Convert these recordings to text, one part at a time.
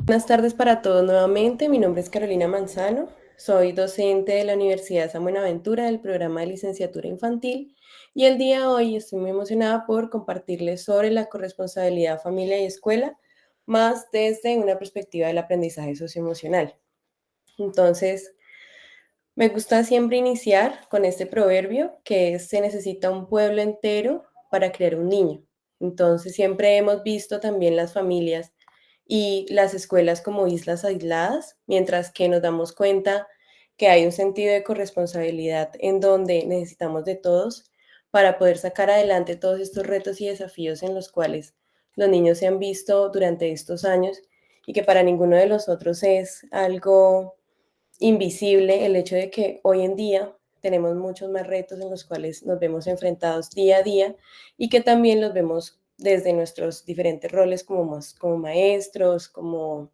Buenas tardes para todos nuevamente. Mi nombre es Carolina Manzano. Soy docente de la Universidad San Buenaventura del programa de licenciatura infantil y el día de hoy estoy muy emocionada por compartirles sobre la corresponsabilidad familia y escuela, más desde una perspectiva del aprendizaje socioemocional. Entonces, me gusta siempre iniciar con este proverbio que es, se necesita un pueblo entero para crear un niño. Entonces, siempre hemos visto también las familias y las escuelas como islas aisladas, mientras que nos damos cuenta que hay un sentido de corresponsabilidad en donde necesitamos de todos para poder sacar adelante todos estos retos y desafíos en los cuales los niños se han visto durante estos años y que para ninguno de los otros es algo invisible el hecho de que hoy en día tenemos muchos más retos en los cuales nos vemos enfrentados día a día y que también los vemos desde nuestros diferentes roles como maestros, como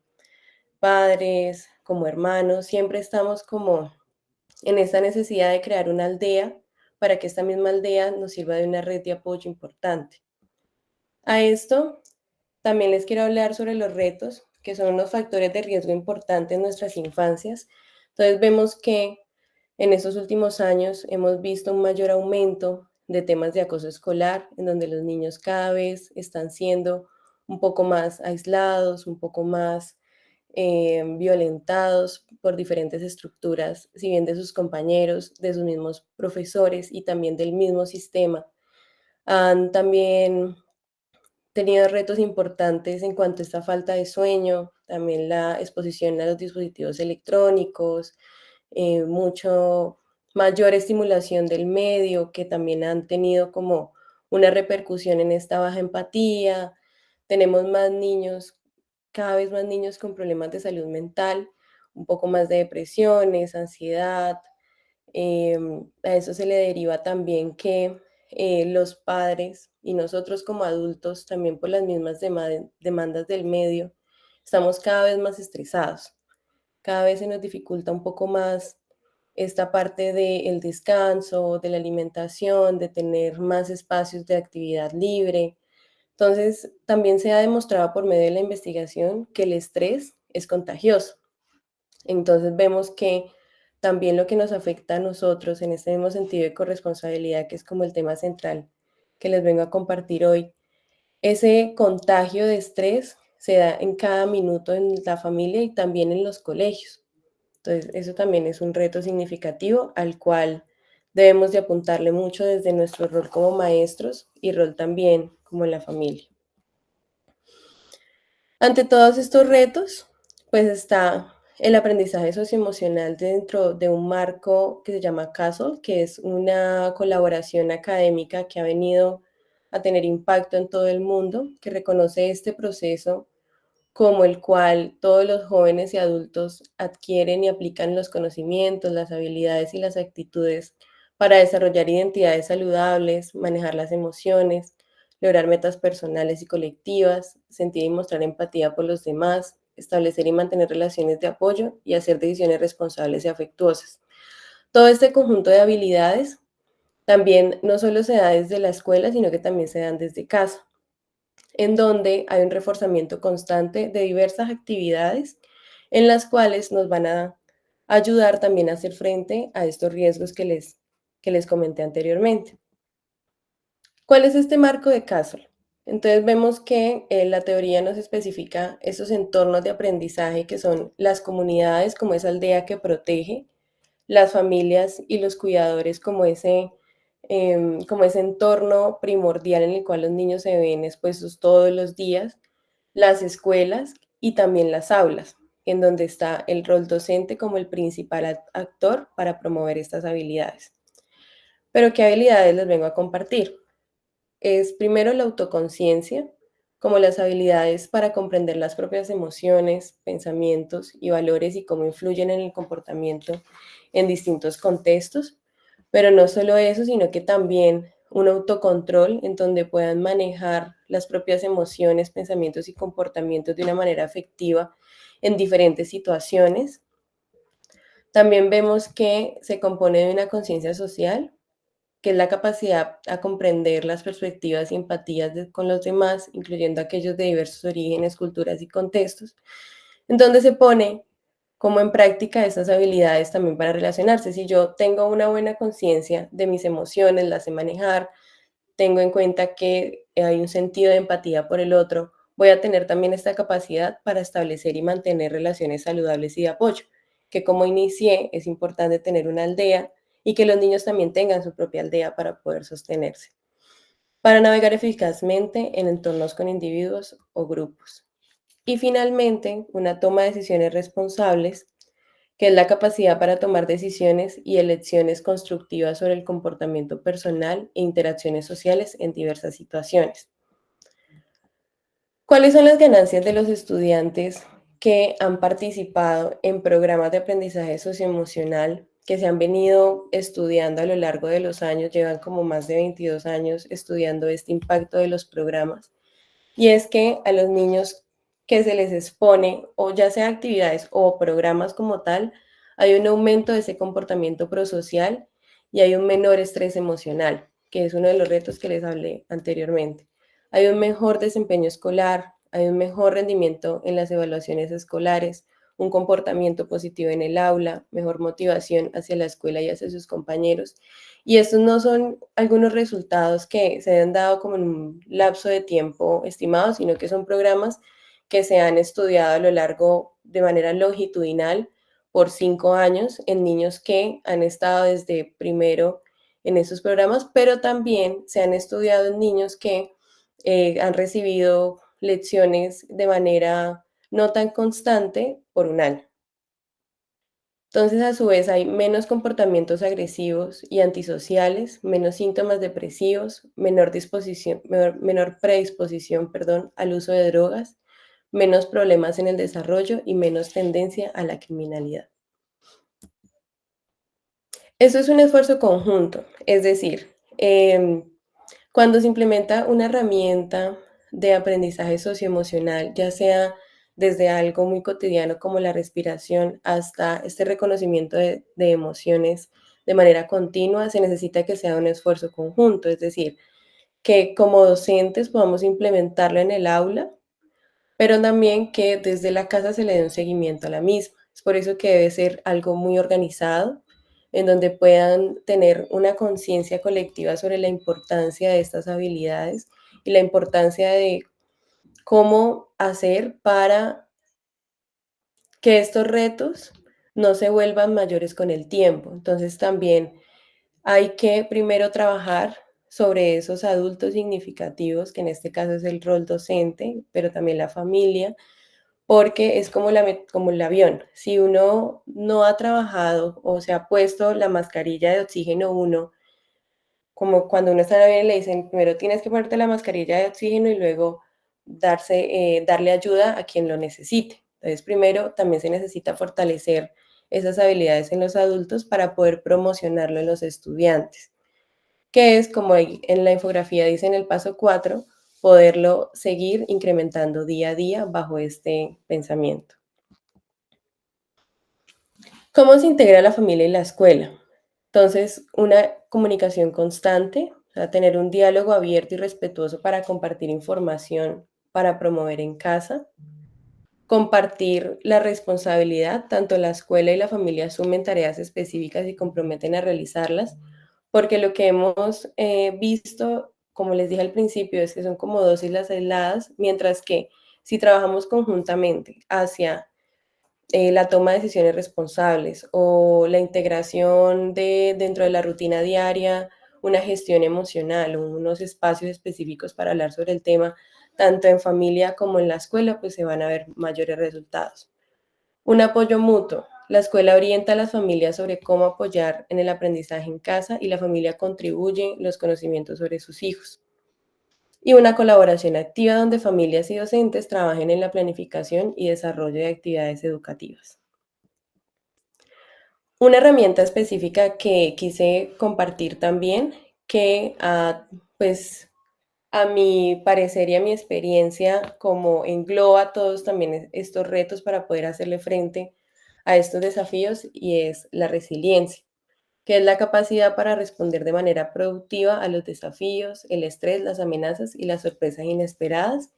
padres, como hermanos. Siempre estamos como en esta necesidad de crear una aldea para que esta misma aldea nos sirva de una red de apoyo importante. A esto también les quiero hablar sobre los retos, que son unos factores de riesgo importantes en nuestras infancias. Entonces vemos que en estos últimos años hemos visto un mayor aumento de temas de acoso escolar, en donde los niños cada vez están siendo un poco más aislados, un poco más violentados por diferentes estructuras, si bien de sus compañeros, de sus mismos profesores y también del mismo sistema. Han también tenido retos importantes en cuanto a esta falta de sueño, también la exposición a los dispositivos electrónicos, mucho mayor estimulación del medio, que también han tenido como una repercusión en esta baja empatía. Tenemos más niños, cada vez más niños con problemas de salud mental, un poco más de depresiones, ansiedad. A eso se le deriva también que los padres y nosotros como adultos, también por las mismas demandas del medio, estamos cada vez más estresados. Cada vez se nos dificulta un poco más esta parte del descanso, de la alimentación, de tener más espacios de actividad libre. Entonces, también se ha demostrado por medio de la investigación que el estrés es contagioso. Entonces vemos que también lo que nos afecta a nosotros en este mismo sentido de corresponsabilidad, que es como el tema central que les vengo a compartir hoy, ese contagio de estrés se da en cada minuto en la familia y también en los colegios. Entonces, eso también es un reto significativo al cual debemos de apuntarle mucho desde nuestro rol como maestros y rol también como en la familia. Ante todos estos retos, pues está el aprendizaje socioemocional dentro de un marco que se llama CASL, que es una colaboración académica que ha venido a tener impacto en todo el mundo, que reconoce este proceso como el cual todos los jóvenes y adultos adquieren y aplican los conocimientos, las habilidades y las actitudes para desarrollar identidades saludables, manejar las emociones, lograr metas personales y colectivas, sentir y mostrar empatía por los demás, establecer y mantener relaciones de apoyo y hacer decisiones responsables y afectuosas. Todo este conjunto de habilidades también no solo se da desde la escuela, sino que también se dan desde casa, en donde hay un reforzamiento constante de diversas actividades en las cuales nos van a ayudar también a hacer frente a estos riesgos que les comenté anteriormente. ¿Cuál es este marco de Castle? Entonces vemos que la teoría nos especifica esos entornos de aprendizaje que son las comunidades como esa aldea que protege, las familias y los cuidadores como ese entorno primordial en el cual los niños se ven expuestos todos los días, las escuelas y también las aulas, en donde está el rol docente como el principal actor para promover estas habilidades. Pero ¿qué habilidades les vengo a compartir? Es primero la autoconciencia, como las habilidades para comprender las propias emociones, pensamientos y valores y cómo influyen en el comportamiento en distintos contextos. Pero no solo eso, sino que también un autocontrol en donde puedan manejar las propias emociones, pensamientos y comportamientos de una manera efectiva en diferentes situaciones. También vemos que se compone de una conciencia social, que es la capacidad a comprender las perspectivas y empatías con los demás, incluyendo aquellos de diversos orígenes, culturas y contextos. en donde se pone como en práctica estas habilidades también para relacionarse. Si yo tengo una buena conciencia de mis emociones, las sé manejar, tengo en cuenta que hay un sentido de empatía por el otro, voy a tener también esta capacidad para establecer y mantener relaciones saludables y de apoyo, que como inicié, es importante tener una aldea y que los niños también tengan su propia aldea para poder sostenerse, para navegar eficazmente en entornos con individuos o grupos. Y finalmente, una toma de decisiones responsables, que es la capacidad para tomar decisiones y elecciones constructivas sobre el comportamiento personal e interacciones sociales en diversas situaciones. ¿Cuáles son las ganancias de los estudiantes que han participado en programas de aprendizaje socioemocional que se han venido estudiando a lo largo de los años? Llevan como más de 22 años estudiando este impacto de los programas. Y es que a los niños que se les expone, o ya sea actividades o programas como tal, hay un aumento de ese comportamiento prosocial y hay un menor estrés emocional, que es uno de los retos que les hablé anteriormente. Hay un mejor desempeño escolar, hay un mejor rendimiento en las evaluaciones escolares, un comportamiento positivo en el aula, mejor motivación hacia la escuela y hacia sus compañeros. Y estos no son algunos resultados que se han dado como en un lapso de tiempo estimado, sino que son programas que se han estudiado a lo largo de manera longitudinal por 5 años en niños que han estado desde primero en esos programas, pero también se han estudiado en niños que han recibido lecciones de manera no tan constante por un año. Entonces, a su vez, hay menos comportamientos agresivos y antisociales, menos síntomas depresivos, menor predisposición, perdón, al uso de drogas, menos problemas en el desarrollo y menos tendencia a la criminalidad. Eso es un esfuerzo conjunto, es decir, cuando se implementa una herramienta de aprendizaje socioemocional, ya sea desde algo muy cotidiano como la respiración hasta este reconocimiento de emociones de manera continua, se necesita que sea un esfuerzo conjunto, es decir, que como docentes podamos implementarlo en el aula, pero también que desde la casa se le dé un seguimiento a la misma. Es por eso que debe ser algo muy organizado, en donde puedan tener una conciencia colectiva sobre la importancia de estas habilidades y la importancia de cómo hacer para que estos retos no se vuelvan mayores con el tiempo. Entonces también hay que primero trabajar sobre esos adultos significativos, que en este caso es el rol docente, pero también la familia, porque es como, como el avión. Si uno no ha trabajado o se ha puesto la mascarilla de oxígeno uno, como cuando uno está en el avión le dicen, primero tienes que ponerte la mascarilla de oxígeno y luego darle ayuda a quien lo necesite. Entonces, primero también se necesita fortalecer esas habilidades en los adultos para poder promocionarlo en los estudiantes, que es como en la infografía dice en el paso 4, poderlo seguir incrementando día a día bajo este pensamiento. ¿Cómo se integra la familia y la escuela? Entonces, una comunicación constante, o sea, tener un diálogo abierto y respetuoso para compartir información, para promover en casa, compartir la responsabilidad, tanto la escuela y la familia asumen tareas específicas y comprometen a realizarlas, porque lo que hemos visto, como les dije al principio, es que son como dos islas aisladas, mientras que si trabajamos conjuntamente hacia la toma de decisiones responsables o la integración dentro de la rutina diaria, una gestión emocional, unos espacios específicos para hablar sobre el tema, tanto en familia como en la escuela, pues se van a ver mayores resultados. Un apoyo mutuo. La escuela orienta a las familias sobre cómo apoyar en el aprendizaje en casa y la familia contribuye los conocimientos sobre sus hijos. Y una colaboración activa donde familias y docentes trabajen en la planificación y desarrollo de actividades educativas. Una herramienta específica que quise compartir también, que pues a mi parecer y a mi experiencia, como engloba todos también estos retos para poder hacerle frente a estos desafíos, y es la resiliencia, que es la capacidad para responder de manera productiva a los desafíos, el estrés, las amenazas y las sorpresas inesperadas,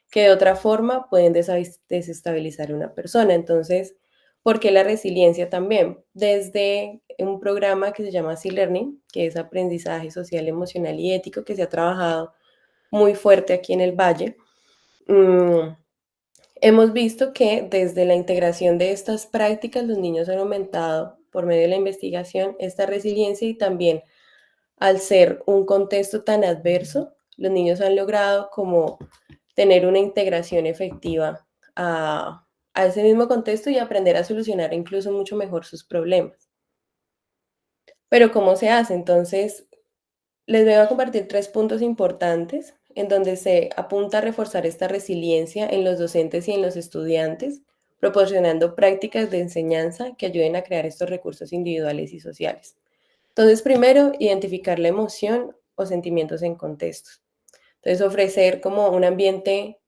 que de otra forma pueden desestabilizar a una persona. Entonces, ¿por qué la resiliencia también? Desde un programa que se llama C-Learning, que es aprendizaje social, emocional y ético, que se ha trabajado muy fuerte aquí en el Valle, hemos visto que desde la integración de estas prácticas los niños han aumentado por medio de la investigación esta resiliencia y también al ser un contexto tan adverso, los niños han logrado como tener una integración efectiva a ese mismo contexto y aprender a solucionar incluso mucho mejor sus problemas. Pero ¿cómo se hace? Entonces, les voy a compartir 3 puntos importantes en donde se apunta a reforzar esta resiliencia en los docentes y en los estudiantes, proporcionando prácticas de enseñanza que ayuden a crear estos recursos individuales y sociales. Entonces, primero, identificar la emoción o sentimientos en contextos. Entonces, ofrecer como un ambiente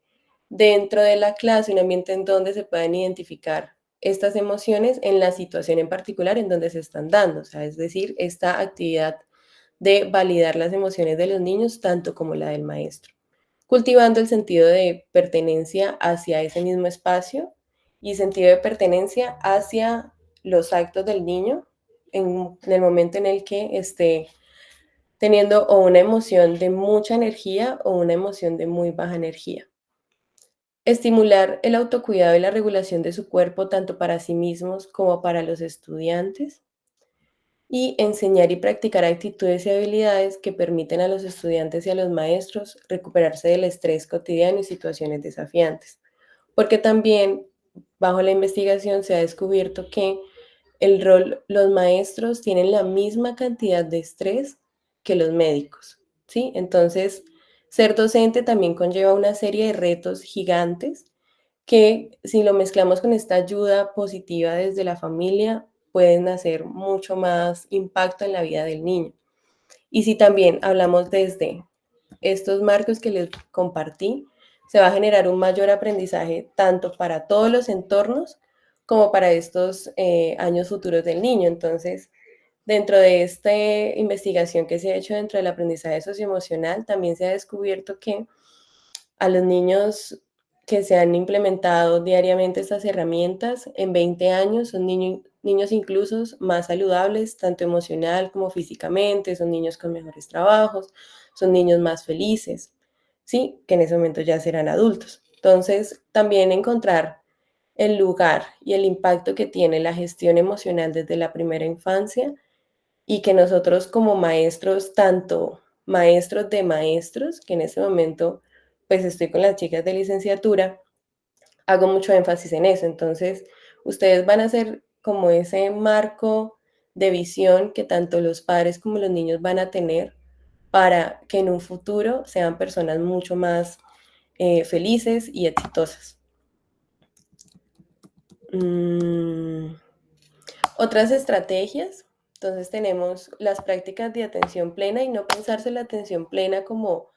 dentro de la clase, un ambiente en donde se puedan identificar estas emociones en la situación en particular en donde se están dando, o sea, es decir, esta actividad de validar las emociones de los niños tanto como la del maestro, cultivando el sentido de pertenencia hacia ese mismo espacio y sentido de pertenencia hacia los actos del niño en el momento en el que esté teniendo o una emoción de mucha energía o una emoción de muy baja energía. Estimular el autocuidado y la regulación de su cuerpo tanto para sí mismos como para los estudiantes. Y enseñar y practicar actitudes y habilidades que permiten a los estudiantes y a los maestros recuperarse del estrés cotidiano y situaciones desafiantes. Porque también bajo la investigación se ha descubierto que los maestros tienen la misma cantidad de estrés que los médicos, ¿sí? Entonces, ser docente también conlleva una serie de retos gigantes que si lo mezclamos con esta ayuda positiva desde la familia, pueden hacer mucho más impacto en la vida del niño. Y si también hablamos desde estos marcos que les compartí, se va a generar un mayor aprendizaje tanto para todos los entornos como para estos años futuros del niño. Entonces, dentro de esta investigación que se ha hecho dentro del aprendizaje socioemocional, también se ha descubierto que a los niños que se han implementado diariamente estas herramientas, en 20 años son niños incluso más saludables, tanto emocional como físicamente, son niños con mejores trabajos, son niños más felices, ¿sí? Que en ese momento ya serán adultos. Entonces, también encontrar el lugar y el impacto que tiene la gestión emocional desde la primera infancia y que nosotros como maestros, tanto maestros de maestros, que en este momento pues estoy con las chicas de licenciatura, hago mucho énfasis en eso. Entonces, ustedes van a ser como ese marco de visión que tanto los padres como los niños van a tener para que en un futuro sean personas mucho más felices y exitosas. Mm. Otras estrategias, entonces tenemos las prácticas de atención plena y no pensarse la atención plena como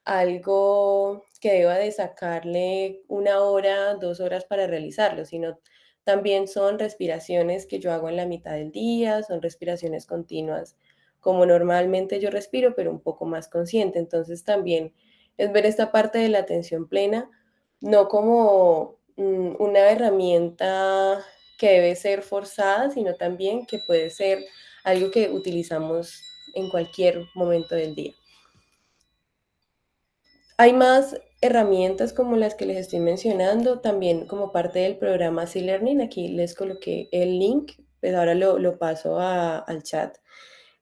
algo que deba de sacarle 1 hora, 2 horas para realizarlo, sino también son respiraciones que yo hago en la mitad del día, son respiraciones continuas como normalmente yo respiro, pero un poco más consciente. Entonces también es ver esta parte de la atención plena, no como una herramienta que debe ser forzada, sino también que puede ser algo que utilizamos en cualquier momento del día. Hay más herramientas como las que les estoy mencionando, también como parte del programa C-Learning. Aquí les coloqué el link, pues ahora lo paso al chat.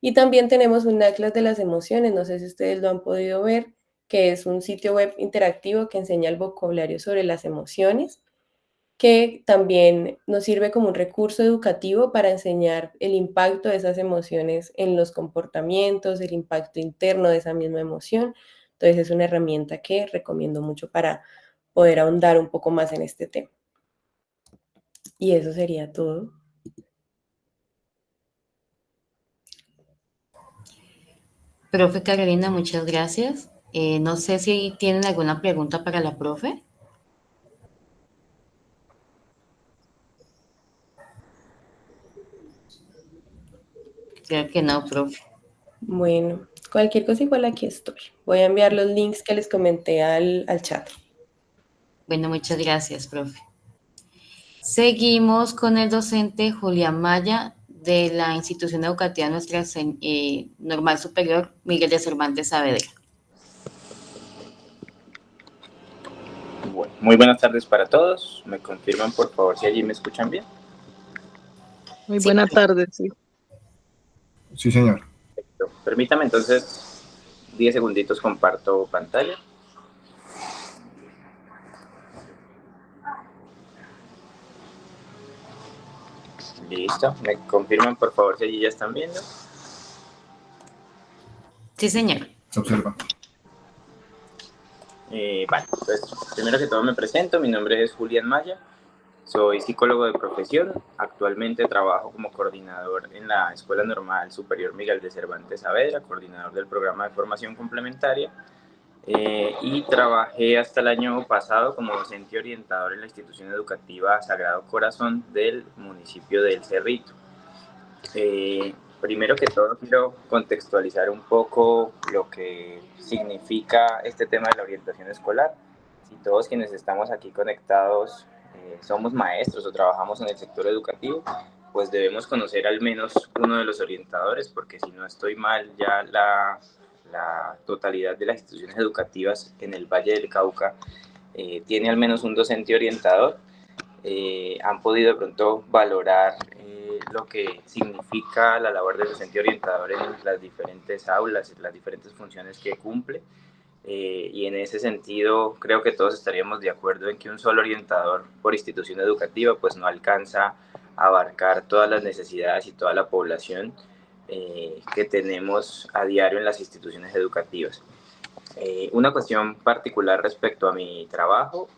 Y también tenemos un Atlas de las emociones, no sé si ustedes lo han podido ver, que es un sitio web interactivo que enseña el vocabulario sobre las emociones, que también nos sirve como un recurso educativo para enseñar el impacto de esas emociones en los comportamientos, el impacto interno de esa misma emoción. Entonces es una herramienta que recomiendo mucho para poder ahondar un poco más en este tema. Y eso sería todo. Profe Carolina, muchas gracias. No sé si tienen alguna pregunta para la profe. Creo que no, profe. Bueno, cualquier cosa igual aquí estoy. Voy a enviar los links que les comenté al chat. Bueno, muchas gracias, profe. Seguimos con el docente Julián Maya de la institución educativa Nuestra Normal Superior Miguel de Cervantes Saavedra. Bueno, muy buenas tardes para todos. ¿Me confirman, por favor, si allí me escuchan bien? Muy buena tarde, sí. Sí, señor. Perfecto. Permítame entonces 10 segunditos, comparto pantalla. Listo. ¿Me confirman, por favor, si allí ya están viendo? Sí, señor. Se observa. Vale, pues primero que todo me presento. Mi nombre es Julián Maya. Soy psicólogo de profesión. Actualmente trabajo como coordinador en la Escuela Normal Superior Miguel de Cervantes Saavedra, coordinador del programa de formación complementaria. Y trabajé hasta el año pasado como docente orientador en la institución educativa Sagrado Corazón del municipio del Cerrito. Primero que todo quiero contextualizar un poco lo que significa este tema de la orientación escolar. Si todos quienes estamos aquí conectados somos maestros o trabajamos en el sector educativo, pues debemos conocer al menos uno de los orientadores, porque si no estoy mal, ya la totalidad de las instituciones educativas en el Valle del Cauca tiene al menos un docente orientador. Han podido de pronto valorar lo que significa la labor del docente orientador en las diferentes aulas, en las diferentes funciones que cumple. Y en ese sentido creo que todos estaríamos de acuerdo en que un solo orientador por institución educativa pues no alcanza a abarcar todas las necesidades y toda la población que tenemos a diario en las instituciones educativas. Una cuestión particular respecto a mi trabajo: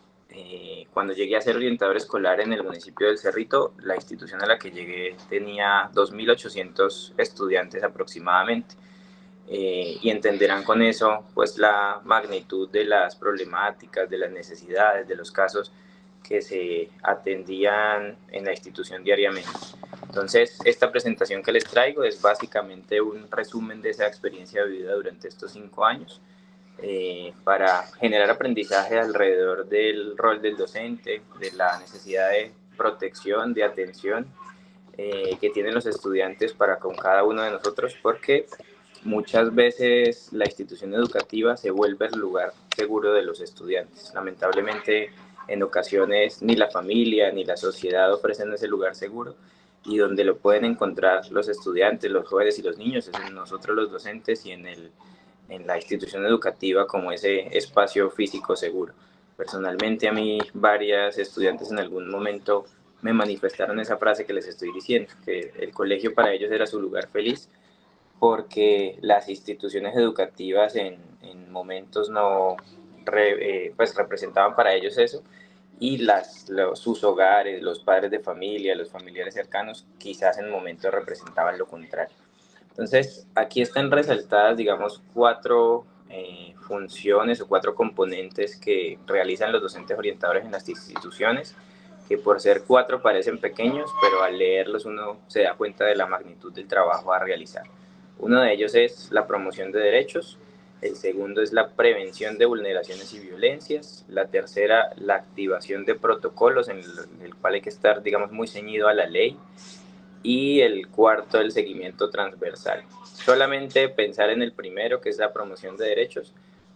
cuando llegué a ser orientador escolar en el municipio del Cerrito, la institución a la que llegué tenía 2.800 estudiantes aproximadamente. Y entenderán con eso pues la magnitud de las problemáticas, de las necesidades, de los casos que se atendían en la institución diariamente. Entonces, esta presentación que les traigo es básicamente un resumen de esa experiencia vivida durante estos 5 años. Para generar aprendizaje alrededor del rol del docente, de la necesidad de protección, de atención que tienen los estudiantes para con cada uno de nosotros, porque muchas veces la institución educativa se vuelve el lugar seguro de los estudiantes. Lamentablemente, en ocasiones ni la familia ni la sociedad ofrecen ese lugar seguro, y donde lo pueden encontrar los estudiantes, los jóvenes y los niños es en nosotros los docentes y en la institución educativa como ese espacio físico seguro. Personalmente, a mí varias estudiantes en algún momento me manifestaron esa frase que les estoy diciendo, que el colegio para ellos era su lugar feliz, porque las instituciones educativas en momentos no pues representaban para ellos eso, y sus hogares, los padres de familia, los familiares cercanos, quizás en momentos representaban lo contrario. Entonces, aquí están resaltadas, digamos, 4 funciones o 4 componentes que realizan los docentes orientadores en las instituciones, que por ser 4 parecen pequeños, pero al leerlos uno se da cuenta de la magnitud del trabajo a realizar. Uno de ellos es la promoción de derechos, el segundo es la prevención de vulneraciones y violencias, la tercera, la activación de protocolos en el cual hay que estar, digamos, muy ceñido a la ley, y el cuarto, el seguimiento transversal. Solamente pensar en el primero, que es la promoción de derechos,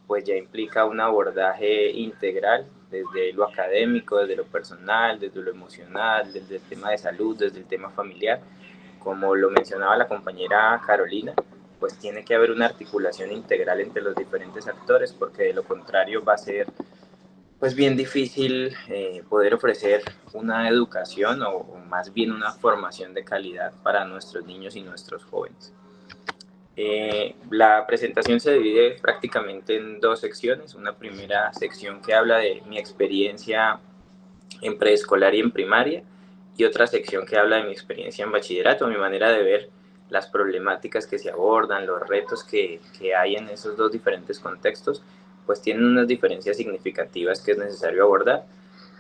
pues ya implica un abordaje integral desde lo académico, desde lo personal, desde lo emocional, desde el tema de salud, desde el tema familiar. Como lo mencionaba la compañera Carolina, pues tiene que haber una articulación integral entre los diferentes actores, porque de lo contrario va a ser pues bien difícil poder ofrecer una educación o más bien una formación de calidad para nuestros niños y nuestros jóvenes. La presentación se divide prácticamente en 2 secciones. Una primera sección que habla de mi experiencia en preescolar y en primaria, y otra sección que habla de mi experiencia en bachillerato, mi manera de ver las problemáticas que se abordan, los retos que hay en esos 2 diferentes contextos, pues tienen unas diferencias significativas que es necesario abordar.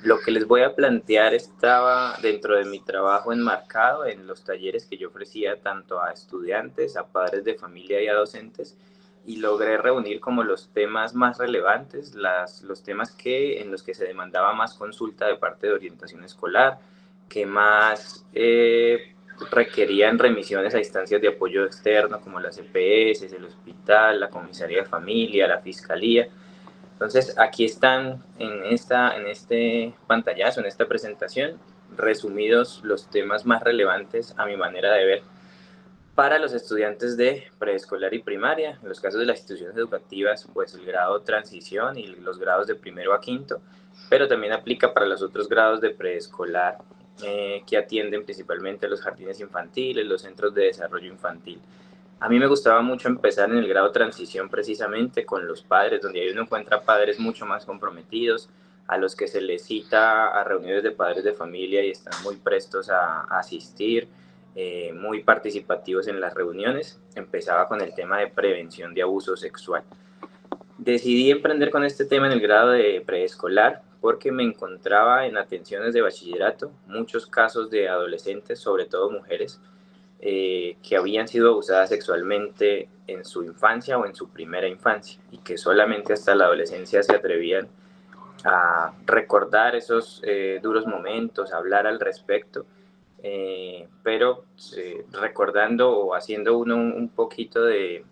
Lo que les voy a plantear estaba dentro de mi trabajo enmarcado en los talleres que yo ofrecía tanto a estudiantes, a padres de familia y a docentes, y logré reunir como los temas más relevantes, los temas en los que se demandaba más consulta de parte de orientación escolar, que más requerían remisiones a instancias de apoyo externo como las EPS, el hospital, la comisaría de familia, la fiscalía. Entonces aquí están en este pantallazo, en esta presentación, resumidos los temas más relevantes a mi manera de ver para los estudiantes de preescolar y primaria. En los casos de las instituciones educativas, pues el grado transición y los grados de primero a quinto, pero también aplica para los otros grados de preescolar que atienden principalmente a los jardines infantiles, los centros de desarrollo infantil. A mí me gustaba mucho empezar en el grado transición precisamente con los padres, donde ahí uno encuentra padres mucho más comprometidos, a los que se les cita a reuniones de padres de familia y están muy prestos a asistir, muy participativos en las reuniones. Empezaba con el tema de prevención de abuso sexual. Decidí emprender con este tema en el grado de preescolar porque me encontraba en atenciones de bachillerato muchos casos de adolescentes, sobre todo mujeres, que habían sido abusadas sexualmente en su infancia o en su primera infancia y que solamente hasta la adolescencia se atrevían a recordar esos duros momentos, a hablar al respecto, pero recordando o haciendo uno un poquito de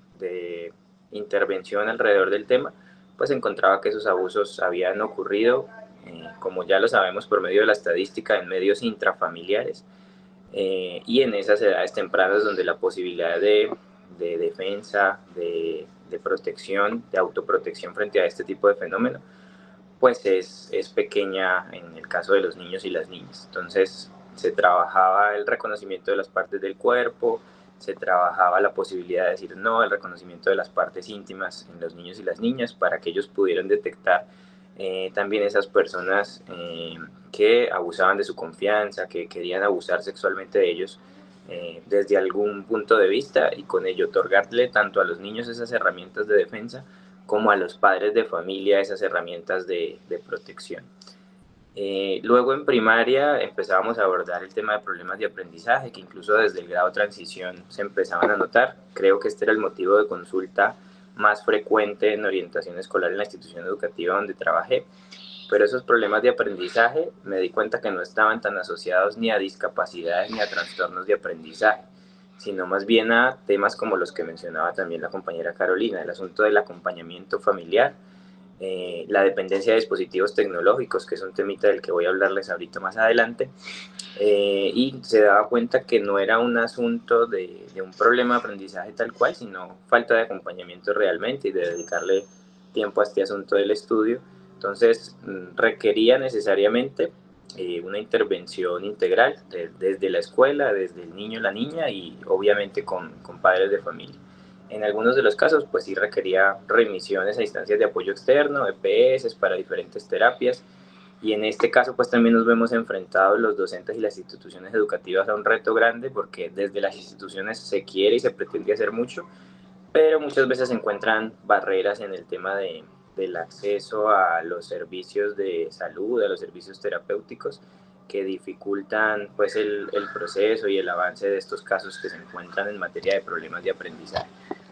intervención alrededor del tema, pues encontraba que esos abusos habían ocurrido, como ya lo sabemos por medio de la estadística, en medios intrafamiliares, y en esas edades tempranas donde la posibilidad de defensa, de protección, de autoprotección frente a este tipo de fenómeno, pues es pequeña en el caso de los niños y las niñas. Entonces se trabajaba el reconocimiento de las partes del cuerpo, se trabajaba la posibilidad de decir no, el reconocimiento de las partes íntimas en los niños y las niñas para que ellos pudieran detectar también esas personas que abusaban de su confianza, que querían abusar sexualmente de ellos desde algún punto de vista, y con ello otorgarle tanto a los niños esas herramientas de defensa como a los padres de familia esas herramientas de protección. Luego en primaria empezábamos a abordar el tema de problemas de aprendizaje, que incluso desde el grado transición se empezaban a notar. Creo que este era el motivo de consulta más frecuente en orientación escolar en la institución educativa donde trabajé, pero esos problemas de aprendizaje me di cuenta que no estaban tan asociados ni a discapacidades ni a trastornos de aprendizaje, sino más bien a temas como los que mencionaba también la compañera Carolina, el asunto del acompañamiento familiar, la dependencia de dispositivos tecnológicos, que es un temita del que voy a hablarles ahorita más adelante, y se daba cuenta que no era un asunto de un problema de aprendizaje tal cual, sino falta de acompañamiento realmente y de dedicarle tiempo a este asunto del estudio. Entonces requería necesariamente una intervención integral desde la escuela, desde el niño, la niña y obviamente con padres de familia. En algunos de los casos, pues sí requería remisiones a instancias de apoyo externo, EPS para diferentes terapias, y en este caso pues también nos vemos enfrentados los docentes y las instituciones educativas a un reto grande, porque desde las instituciones se quiere y se pretende hacer mucho, pero muchas veces se encuentran barreras en el tema del acceso a los servicios de salud, a los servicios terapéuticos, que dificultan pues el proceso y el avance de estos casos que se encuentran en materia de problemas de aprendizaje.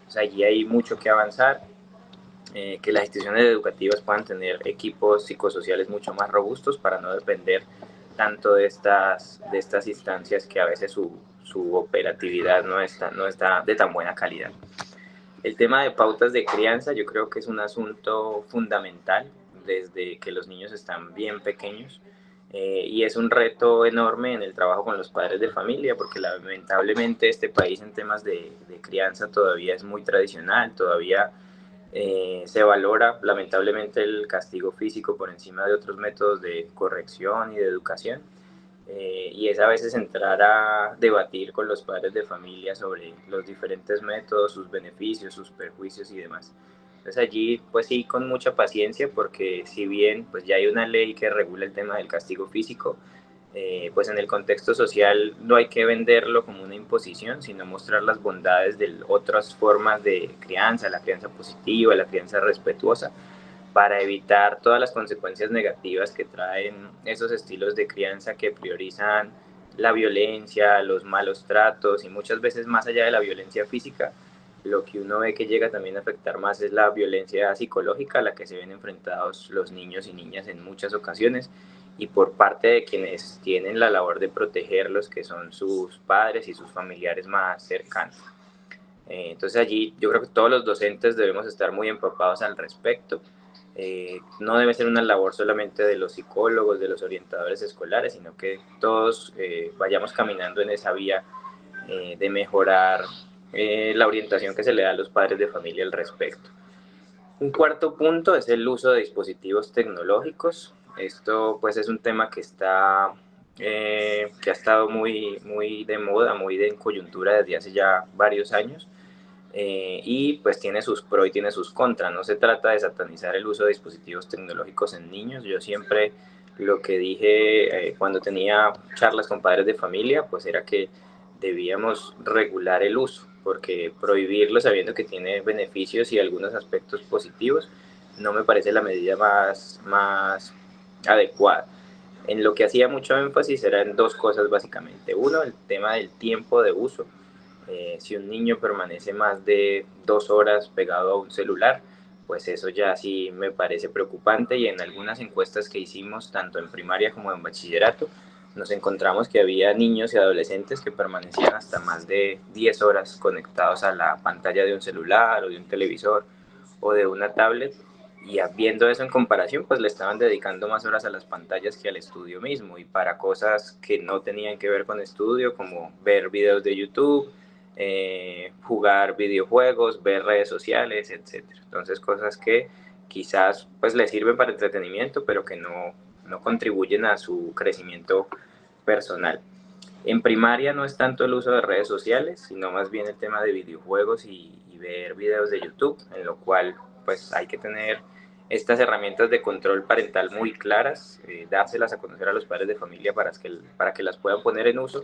O sea, allí hay mucho que avanzar, que las instituciones educativas puedan tener equipos psicosociales mucho más robustos para no depender tanto de estas instancias que a veces su operatividad no está de tan buena calidad. El tema de pautas de crianza yo creo que es un asunto fundamental desde que los niños están bien pequeños, y es un reto enorme en el trabajo con los padres de familia, porque lamentablemente este país en temas de crianza todavía es muy tradicional, todavía se valora lamentablemente el castigo físico por encima de otros métodos de corrección y de educación, y es a veces entrar a debatir con los padres de familia sobre los diferentes métodos, sus beneficios, sus perjuicios y demás. Entonces allí pues sí, con mucha paciencia, porque si bien pues ya hay una ley que regula el tema del castigo físico, pues en el contexto social no hay que venderlo como una imposición, sino mostrar las bondades de otras formas de crianza, la crianza positiva, la crianza respetuosa, para evitar todas las consecuencias negativas que traen esos estilos de crianza que priorizan la violencia, los malos tratos y muchas veces más allá de la violencia física, lo que uno ve que llega también a afectar más es la violencia psicológica a la que se ven enfrentados los niños y niñas en muchas ocasiones, y por parte de quienes tienen la labor de protegerlos, que son sus padres y sus familiares más cercanos. Entonces allí yo creo que todos los docentes debemos estar muy empapados al respecto. No debe ser una labor solamente de los psicólogos, de los orientadores escolares, sino que todos vayamos caminando en esa vía de mejorar la orientación que se le da a los padres de familia al respecto. Un cuarto punto es el uso de dispositivos tecnológicos. Esto pues es un tema que ha estado muy de moda, muy de coyuntura desde hace ya varios años. Y pues tiene sus pros y tiene sus contras. No se trata de satanizar el uso de dispositivos tecnológicos en niños. Yo siempre lo que dije cuando tenía charlas con padres de familia, pues era que debíamos regular el uso, porque prohibirlo sabiendo que tiene beneficios y algunos aspectos positivos no me parece la medida más adecuada. En lo que hacía mucho énfasis eran dos cosas básicamente. Uno, el tema del tiempo de uso. Si un niño permanece más de 2 horas pegado a un celular, pues eso ya sí me parece preocupante, y en algunas encuestas que hicimos, tanto en primaria como en bachillerato, nos encontramos que había niños y adolescentes que permanecían hasta más de 10 horas conectados a la pantalla de un celular o de un televisor o de una tablet, y viendo eso en comparación, pues le estaban dedicando más horas a las pantallas que al estudio mismo, y para cosas que no tenían que ver con estudio, como ver videos de YouTube, jugar videojuegos, ver redes sociales, etc. Entonces cosas que quizás pues le sirven para entretenimiento, pero que no contribuyen a su crecimiento personal. En primaria no es tanto el uso de redes sociales, sino más bien el tema de videojuegos y ver videos de YouTube, en lo cual pues hay que tener estas herramientas de control parental muy claras, dárselas a conocer a los padres de familia para que las puedan poner en uso,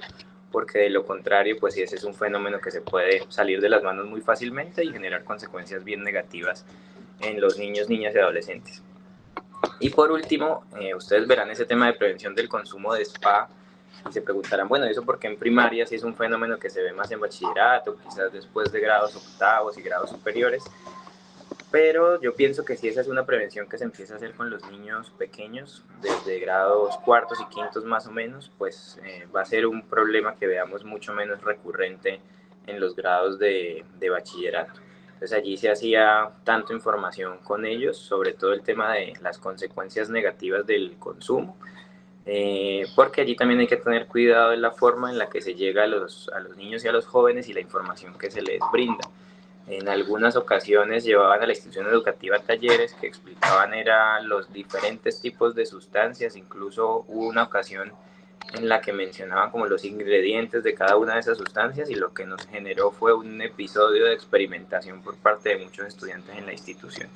porque de lo contrario, pues ese es un fenómeno que se puede salir de las manos muy fácilmente y generar consecuencias bien negativas en los niños, niñas y adolescentes. Y por último, ustedes verán ese tema de prevención del consumo de spa y se preguntarán, bueno, ¿eso por qué en primaria si es un fenómeno que se ve más en bachillerato, quizás después de grados octavos y grados superiores? Pero yo pienso que si esa es una prevención que se empieza a hacer con los niños pequeños, desde grados cuartos y quintos más o menos, pues va a ser un problema que veamos mucho menos recurrente en los grados de bachillerato. Entonces allí se hacía tanto información con ellos sobre todo el tema de las consecuencias negativas del consumo, porque allí también hay que tener cuidado en la forma en la que se llega a los niños y a los jóvenes y la información que se les brinda. En algunas ocasiones llevaban a la institución educativa talleres que explicaban los diferentes tipos de sustancias, incluso hubo una ocasión en la que mencionaban como los ingredientes de cada una de esas sustancias, y lo que nos generó fue un episodio de experimentación por parte de muchos estudiantes en la institución.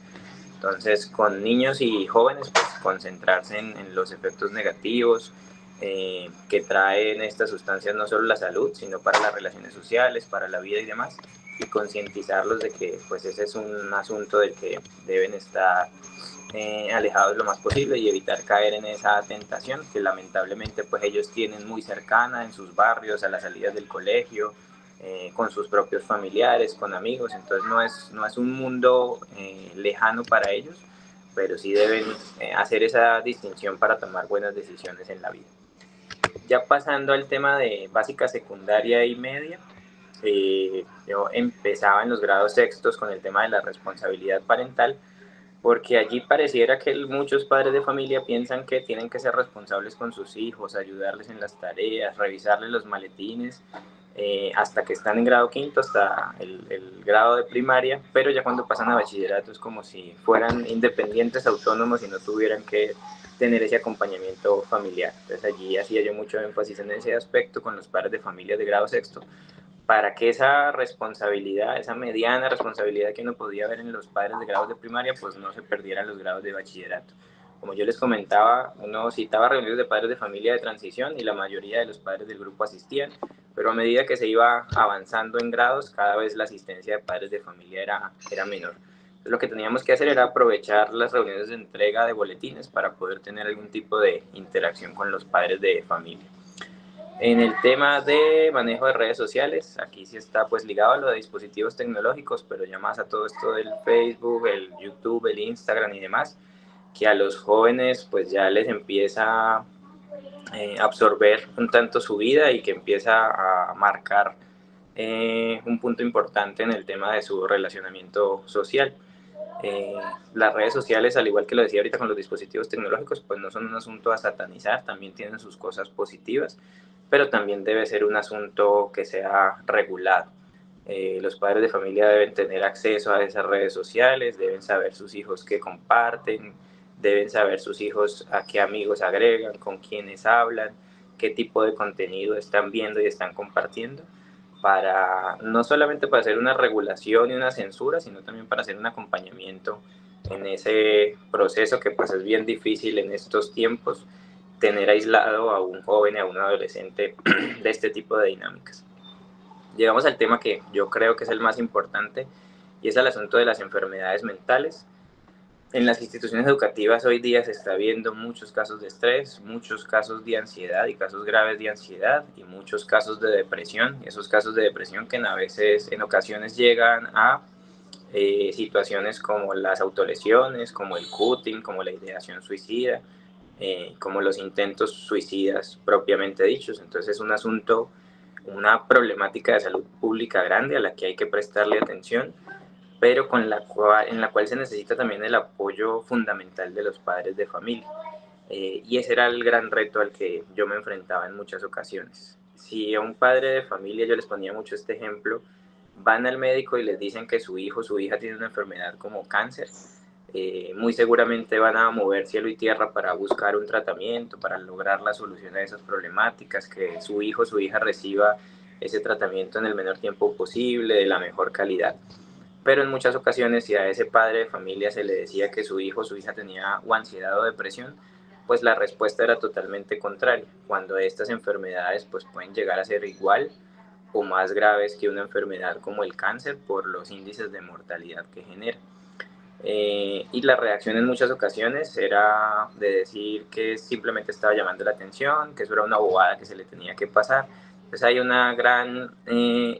Entonces, con niños y jóvenes, pues concentrarse en los efectos negativos que traen estas sustancias, no solo la salud, sino para las relaciones sociales, para la vida y demás, y concientizarlos de que pues ese es un asunto del que deben estar alejados lo más posible y evitar caer en esa tentación que lamentablemente pues ellos tienen muy cercana en sus barrios, a las salidas del colegio, con sus propios familiares, con amigos. Entonces no es un mundo lejano para ellos, pero sí deben hacer esa distinción para tomar buenas decisiones en la vida. Ya pasando al tema de básica, secundaria y media, yo empezaba en los grados sextos con el tema de la responsabilidad parental, porque allí pareciera que muchos padres de familia piensan que tienen que ser responsables con sus hijos, ayudarles en las tareas, revisarles los maletines, hasta que están en grado quinto, hasta el grado de primaria, pero ya cuando pasan a bachillerato es como si fueran independientes, autónomos y no tuvieran que tener ese acompañamiento familiar. Entonces allí hacía yo mucho énfasis en ese aspecto con los padres de familia de grado sexto, para que esa responsabilidad, esa mediana responsabilidad que uno podía ver en los padres de grados de primaria, pues no se perdiera en los grados de bachillerato. Como yo les comentaba, uno citaba reuniones de padres de familia de transición y la mayoría de los padres del grupo asistían, pero a medida que se iba avanzando en grados, cada vez la asistencia de padres de familia era menor. Entonces, lo que teníamos que hacer era aprovechar las reuniones de entrega de boletines para poder tener algún tipo de interacción con los padres de familia. En el tema de manejo de redes sociales, aquí sí está pues ligado a lo de dispositivos tecnológicos, pero ya más a todo esto del Facebook, el YouTube, el Instagram y demás, que a los jóvenes pues ya les empieza a absorber un tanto su vida y que empieza a marcar un punto importante en el tema de su relacionamiento social. Las redes sociales, al igual que lo decía ahorita con los dispositivos tecnológicos, pues no son un asunto a satanizar, también tienen sus cosas positivas, pero también debe ser un asunto que sea regulado. Los padres de familia deben tener acceso a esas redes sociales, deben saber sus hijos qué comparten, deben saber sus hijos a qué amigos agregan, con quiénes hablan, qué tipo de contenido están viendo y están compartiendo, para no solamente para hacer una regulación y una censura, sino también para hacer un acompañamiento en ese proceso que pues es bien difícil en estos tiempos tener aislado a un joven y a un adolescente de este tipo de dinámicas. Llegamos al tema que yo creo que es el más importante y es el asunto de las enfermedades mentales. En las instituciones educativas hoy día se está viendo muchos casos de estrés, muchos casos de ansiedad y casos graves de ansiedad y muchos casos de depresión. Esos casos de depresión que en ocasiones llegan a situaciones como las autolesiones, como el cutting, como la ideación suicida, como los intentos suicidas propiamente dichos. Entonces es un asunto, una problemática de salud pública grande a la que hay que prestarle atención, pero en la cual se necesita también el apoyo fundamental de los padres de familia. Y ese era el gran reto al que yo me enfrentaba en muchas ocasiones. Si a un padre de familia, yo les ponía mucho este ejemplo, van al médico y les dicen que su hijo o su hija tiene una enfermedad como cáncer, muy seguramente van a mover cielo y tierra para buscar un tratamiento, para lograr la solución a esas problemáticas, que su hijo o su hija reciba ese tratamiento en el menor tiempo posible, de la mejor calidad. Pero en muchas ocasiones, si a ese padre de familia se le decía que su hijo o su hija tenía o ansiedad o depresión, pues la respuesta era totalmente contraria, cuando estas enfermedades pues pueden llegar a ser igual o más graves que una enfermedad como el cáncer por los índices de mortalidad que genera. Y la reacción en muchas ocasiones era de decir que simplemente estaba llamando la atención, que eso era una bobada que se le tenía que pasar. Entonces hay una gran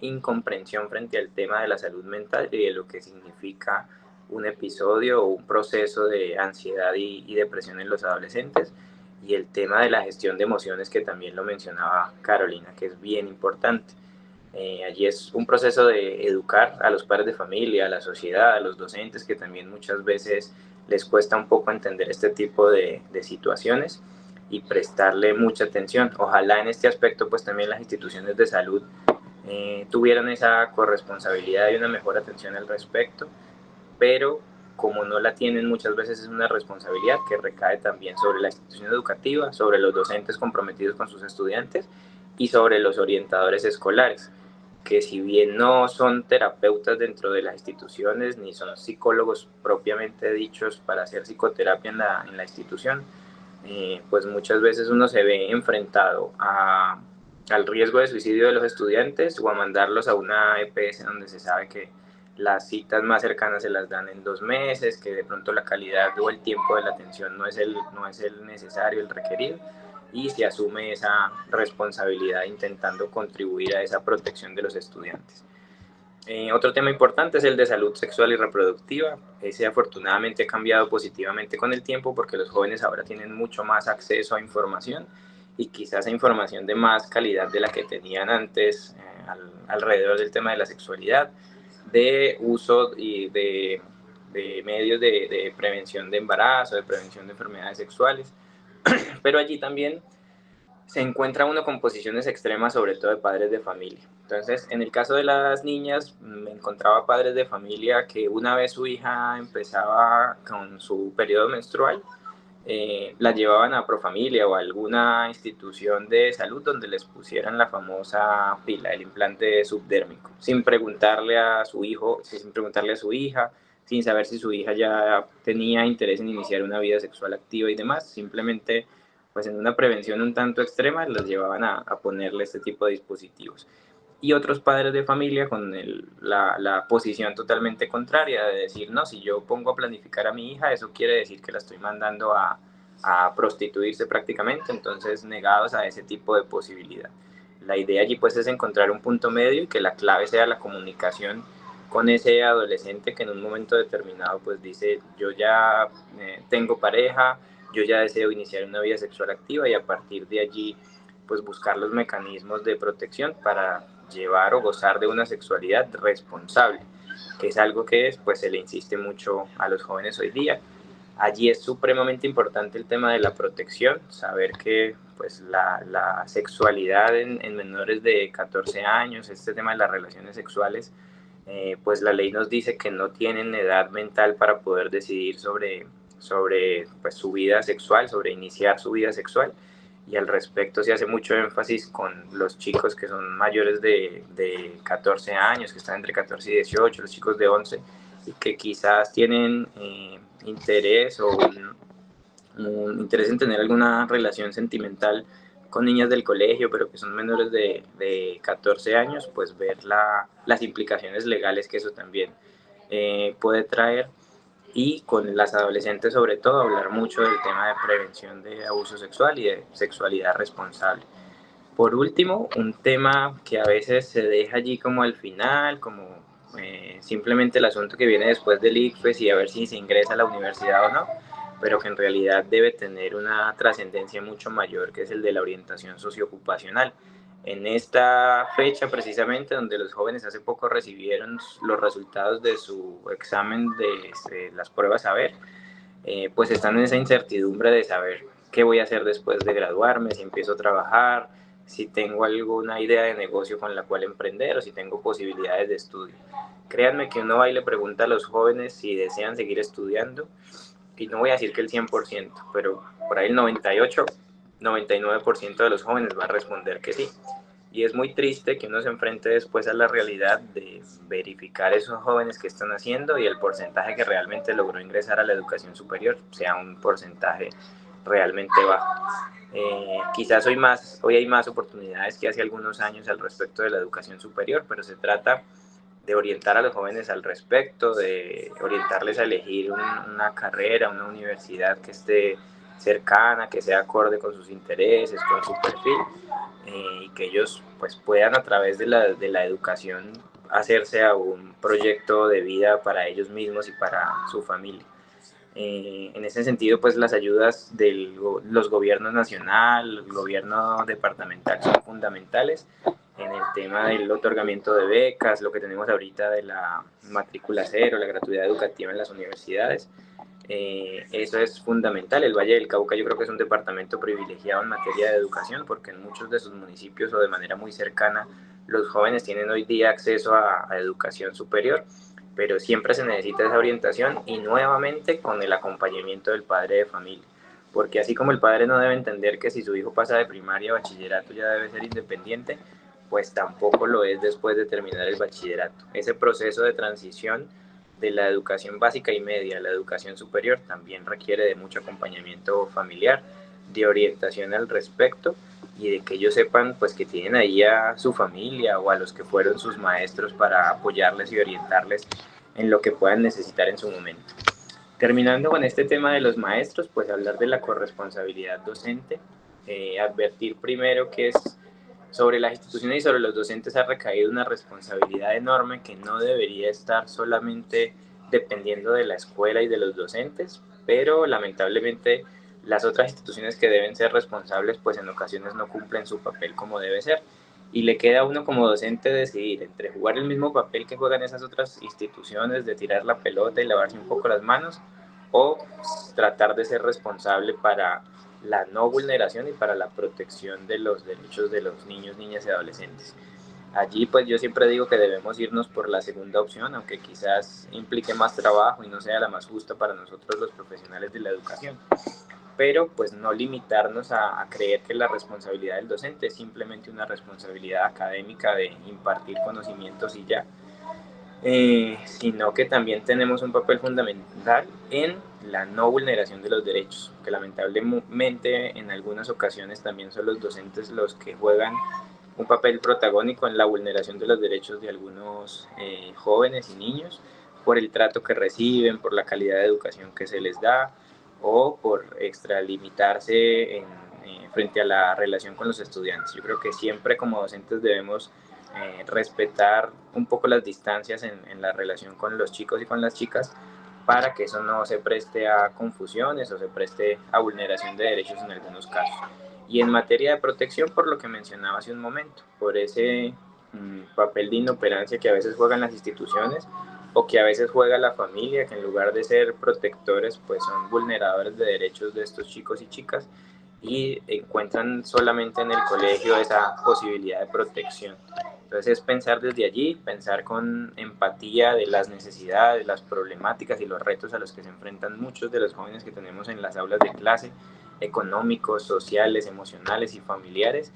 incomprensión frente al tema de la salud mental y de lo que significa un episodio o un proceso de ansiedad y depresión en los adolescentes, y el tema de la gestión de emociones, que también lo mencionaba Carolina, que es bien importante. Allí es un proceso de educar a los padres de familia, a la sociedad, a los docentes, que también muchas veces les cuesta un poco entender este tipo de situaciones y prestarle mucha atención. Ojalá en este aspecto pues también las instituciones de salud tuvieran esa corresponsabilidad y una mejor atención al respecto, pero como no la tienen, muchas veces es una responsabilidad que recae también sobre la institución educativa, sobre los docentes comprometidos con sus estudiantes y sobre los orientadores escolares, que si bien no son terapeutas dentro de las instituciones, ni son psicólogos propiamente dichos para hacer psicoterapia en la institución, pues muchas veces uno se ve enfrentado al riesgo de suicidio de los estudiantes o a mandarlos a una EPS donde se sabe que las citas más cercanas se las dan en 2 meses, que de pronto la calidad o el tiempo de la atención no es el necesario, el requerido, y se asume esa responsabilidad intentando contribuir a esa protección de los estudiantes. Otro tema importante es el de salud sexual y reproductiva. Ese afortunadamente ha cambiado positivamente con el tiempo, porque los jóvenes ahora tienen mucho más acceso a información, y quizás a información de más calidad de la que tenían antes, alrededor del tema de la sexualidad, de uso y de medios de prevención de embarazo, de prevención de enfermedades sexuales. Pero allí también se encuentra uno con posiciones extremas, sobre todo de padres de familia. Entonces, en el caso de las niñas, me encontraba padres de familia que una vez su hija empezaba con su periodo menstrual, la llevaban a Profamilia o a alguna institución de salud donde les pusieran la famosa pila, el implante subdérmico, sin preguntarle a su hijo, sin preguntarle a su hija, sin saber si su hija ya tenía interés en iniciar una vida sexual activa y demás. Simplemente, pues en una prevención un tanto extrema, las llevaban a ponerle este tipo de dispositivos. Y otros padres de familia con la posición totalmente contraria, de decir, no, si yo pongo a planificar a mi hija, eso quiere decir que la estoy mandando a prostituirse prácticamente, entonces negados a ese tipo de posibilidad. La idea allí pues es encontrar un punto medio y que la clave sea la comunicación con ese adolescente que en un momento determinado pues dice yo ya tengo pareja, yo ya deseo iniciar una vida sexual activa, y a partir de allí pues buscar los mecanismos de protección para llevar o gozar de una sexualidad responsable, que es algo que pues se le insiste mucho a los jóvenes hoy día. Allí es supremamente importante el tema de la protección, saber que pues la sexualidad en menores de 14 años, este tema de las relaciones sexuales, pues la ley nos dice que no tienen edad mental para poder decidir sobre pues, su vida sexual, sobre iniciar su vida sexual, y al respecto se hace mucho énfasis con los chicos que son mayores de 14 años, que están entre 14 y 18, los chicos de 11, y que quizás tienen interés o un interés en tener alguna relación sentimental con niñas del colegio, pero que son menores de 14 años, pues ver las implicaciones legales que eso también puede traer, y con las adolescentes sobre todo hablar mucho del tema de prevención de abuso sexual y de sexualidad responsable. Por último, un tema que a veces se deja allí como al final, como simplemente el asunto que viene después del ICFES y a ver si se ingresa a la universidad o no, pero que en realidad debe tener una trascendencia mucho mayor, que es el de la orientación socioocupacional. En esta fecha precisamente, donde los jóvenes hace poco recibieron los resultados de su examen de las pruebas saber, pues están en esa incertidumbre de saber qué voy a hacer después de graduarme, si empiezo a trabajar, si tengo alguna idea de negocio con la cual emprender o si tengo posibilidades de estudio. Créanme que uno va y le pregunta a los jóvenes si desean seguir estudiando, y no voy a decir que el 100%, pero por ahí el 98, 99% de los jóvenes va a responder que sí. Y es muy triste que uno se enfrente después a la realidad de verificar esos jóvenes que están haciendo y el porcentaje que realmente logró ingresar a la educación superior sea un porcentaje realmente bajo. Quizás hoy hay más oportunidades que hace algunos años al respecto de la educación superior, pero se trata de orientar a los jóvenes al respecto, de orientarles a elegir una carrera, una universidad que esté cercana, que sea acorde con sus intereses, con su perfil, y que ellos pues puedan a través de la educación hacerse a un proyecto de vida para ellos mismos y para su familia. En ese sentido, pues las ayudas de los gobiernos nacional, el gobierno departamental son fundamentales en el tema del otorgamiento de becas, lo que tenemos ahorita de la matrícula cero, la gratuidad educativa en las universidades. Eso es fundamental. El Valle del Cauca yo creo que es un departamento privilegiado en materia de educación, porque en muchos de sus municipios o de manera muy cercana los jóvenes tienen hoy día acceso a educación superior, pero siempre se necesita esa orientación y nuevamente con el acompañamiento del padre de familia, porque así como el padre no debe entender que si su hijo pasa de primaria a bachillerato ya debe ser independiente, pues tampoco lo es después de terminar el bachillerato. Ese proceso de transición de la educación básica y media a la educación superior también requiere de mucho acompañamiento familiar, de orientación al respecto, y de que ellos sepan pues que tienen ahí a su familia o a los que fueron sus maestros para apoyarles y orientarles en lo que puedan necesitar en su momento. Terminando con este tema de los maestros, pues hablar de la corresponsabilidad docente, advertir primero que es sobre las instituciones y sobre los docentes ha recaído una responsabilidad enorme que no debería estar solamente dependiendo de la escuela y de los docentes, pero lamentablemente las otras instituciones que deben ser responsables pues en ocasiones no cumplen su papel como debe ser, y le queda a uno como docente decidir entre jugar el mismo papel que juegan esas otras instituciones de tirar la pelota y lavarse un poco las manos, o tratar de ser responsable para la no vulneración y para la protección de los derechos de los niños, niñas y adolescentes. Allí pues yo siempre digo que debemos irnos por la segunda opción, aunque quizás implique más trabajo y no sea la más justa para nosotros los profesionales de la educación, pero pues no limitarnos a creer que la responsabilidad del docente es simplemente una responsabilidad académica de impartir conocimientos y ya, sino que también tenemos un papel fundamental en la no vulneración de los derechos, que lamentablemente en algunas ocasiones también son los docentes los que juegan un papel protagónico en la vulneración de los derechos de algunos jóvenes y niños por el trato que reciben, por la calidad de educación que se les da o por extralimitarse frente a la relación con los estudiantes. Yo creo que siempre como docentes debemos respetar un poco las distancias en la relación con los chicos y con las chicas, para que eso no se preste a confusiones o se preste a vulneración de derechos en algunos casos. Y en materia de protección, por lo que mencionaba hace un momento, por ese papel de inoperancia que a veces juegan las instituciones o que a veces juega la familia, que en lugar de ser protectores, pues son vulneradores de derechos de estos chicos y chicas, y encuentran solamente en el colegio esa posibilidad de protección. Entonces es pensar desde allí, pensar con empatía de las necesidades, las problemáticas y los retos a los que se enfrentan muchos de los jóvenes que tenemos en las aulas de clase, económicos, sociales, emocionales y familiares,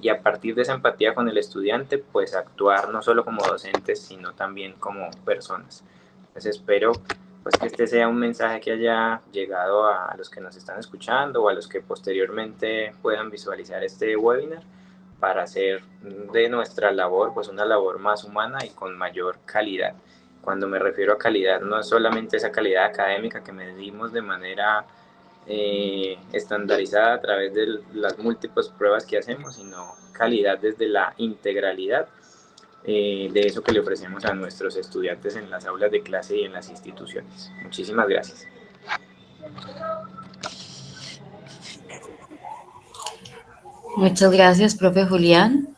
y a partir de esa empatía con el estudiante, pues actuar no solo como docentes, sino también como personas. Entonces espero pues que este sea un mensaje que haya llegado a los que nos están escuchando o a los que posteriormente puedan visualizar este webinar, para hacer de nuestra labor pues una labor más humana y con mayor calidad. Cuando me refiero a calidad, no es solamente esa calidad académica que medimos de manera estandarizada a través de las múltiples pruebas que hacemos, sino calidad desde la integralidad de eso que le ofrecemos a nuestros estudiantes en las aulas de clase y en las instituciones. Muchísimas gracias. Muchas gracias, profe Julián.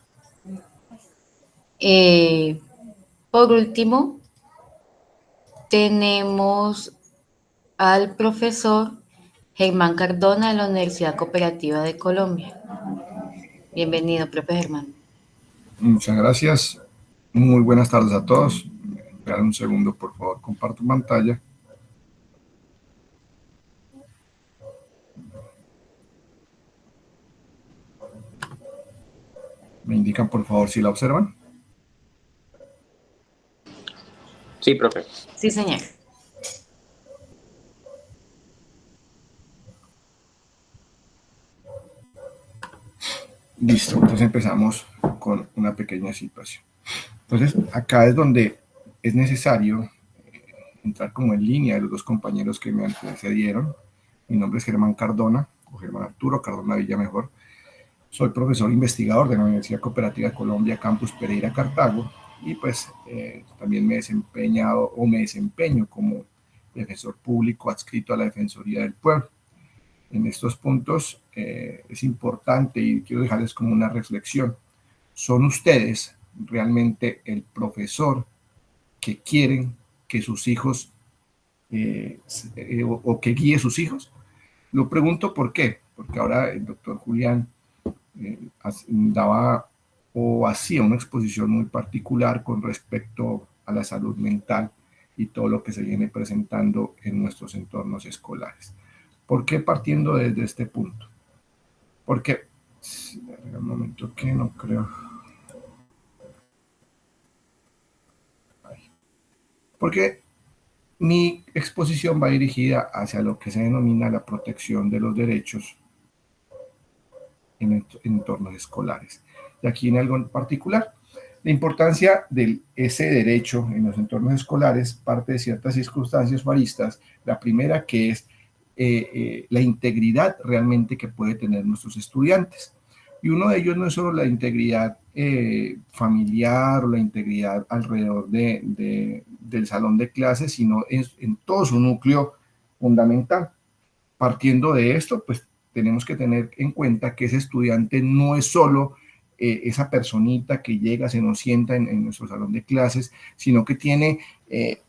Por último, tenemos al profesor Germán Cardona de la Universidad Cooperativa de Colombia. Bienvenido, profe Germán. Muchas gracias. Muy buenas tardes a todos. Esperen un segundo, por favor, comparto pantalla. ¿Me indican, por favor, si la observan? Sí, profe. Sí, señor. Listo, entonces empezamos con una pequeña situación. Entonces, acá es donde es necesario entrar como en línea de los dos compañeros que me antecedieron. Mi nombre es Germán Cardona, o Germán Arturo Cardona Villa mejor. Soy profesor investigador de la Universidad Cooperativa de Colombia, Campus Pereira, Cartago, y pues también me he desempeñado o me desempeño como defensor público adscrito a la Defensoría del Pueblo. En estos puntos es importante y quiero dejarles como una reflexión. ¿Son ustedes realmente el profesor que quieren que sus hijos o que guíe sus hijos? Lo pregunto por qué, porque ahora el doctor Julián daba o hacía una exposición muy particular con respecto a la salud mental y todo lo que se viene presentando en nuestros entornos escolares. ¿Por qué partiendo desde este punto? Porque, un momento que no creo. Porque mi exposición va dirigida hacia lo que se denomina la protección de los derechos en entornos escolares. Y aquí en algo en particular, la importancia de ese derecho en los entornos escolares parte de ciertas circunstancias varistas. La primera, que es la integridad realmente que puede tener nuestros estudiantes. Y uno de ellos no es solo la integridad familiar o la integridad alrededor del salón de clases, sino en todo su núcleo fundamental. Partiendo de esto, pues tenemos que tener en cuenta que ese estudiante no es solo esa personita que llega, se nos sienta en nuestro salón de clases, sino que tiene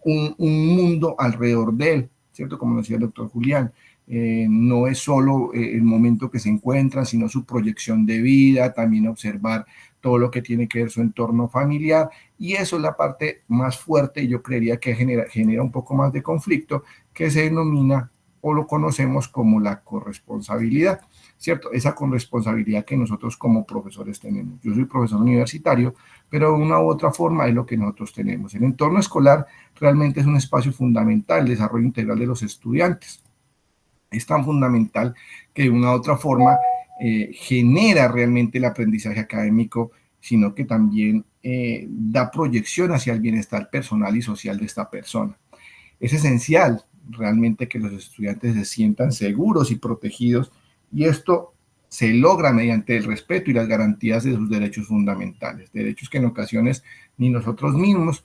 un mundo alrededor de él, ¿cierto? Como decía el doctor Julián, no es solo el momento que se encuentra, sino su proyección de vida, también observar todo lo que tiene que ver su entorno familiar, y eso es la parte más fuerte, y yo creería que genera un poco más de conflicto, que se denomina o lo conocemos como la corresponsabilidad, ¿cierto? Esa corresponsabilidad que nosotros como profesores tenemos. Yo soy profesor universitario, pero de una u otra forma es lo que nosotros tenemos. El entorno escolar realmente es un espacio fundamental, el desarrollo integral de los estudiantes. Es tan fundamental que de una u otra forma genera realmente el aprendizaje académico, sino que también da proyección hacia el bienestar personal y social de esta persona. Es esencial realmente que los estudiantes se sientan seguros y protegidos, y esto se logra mediante el respeto y las garantías de sus derechos fundamentales, derechos que en ocasiones ni nosotros mismos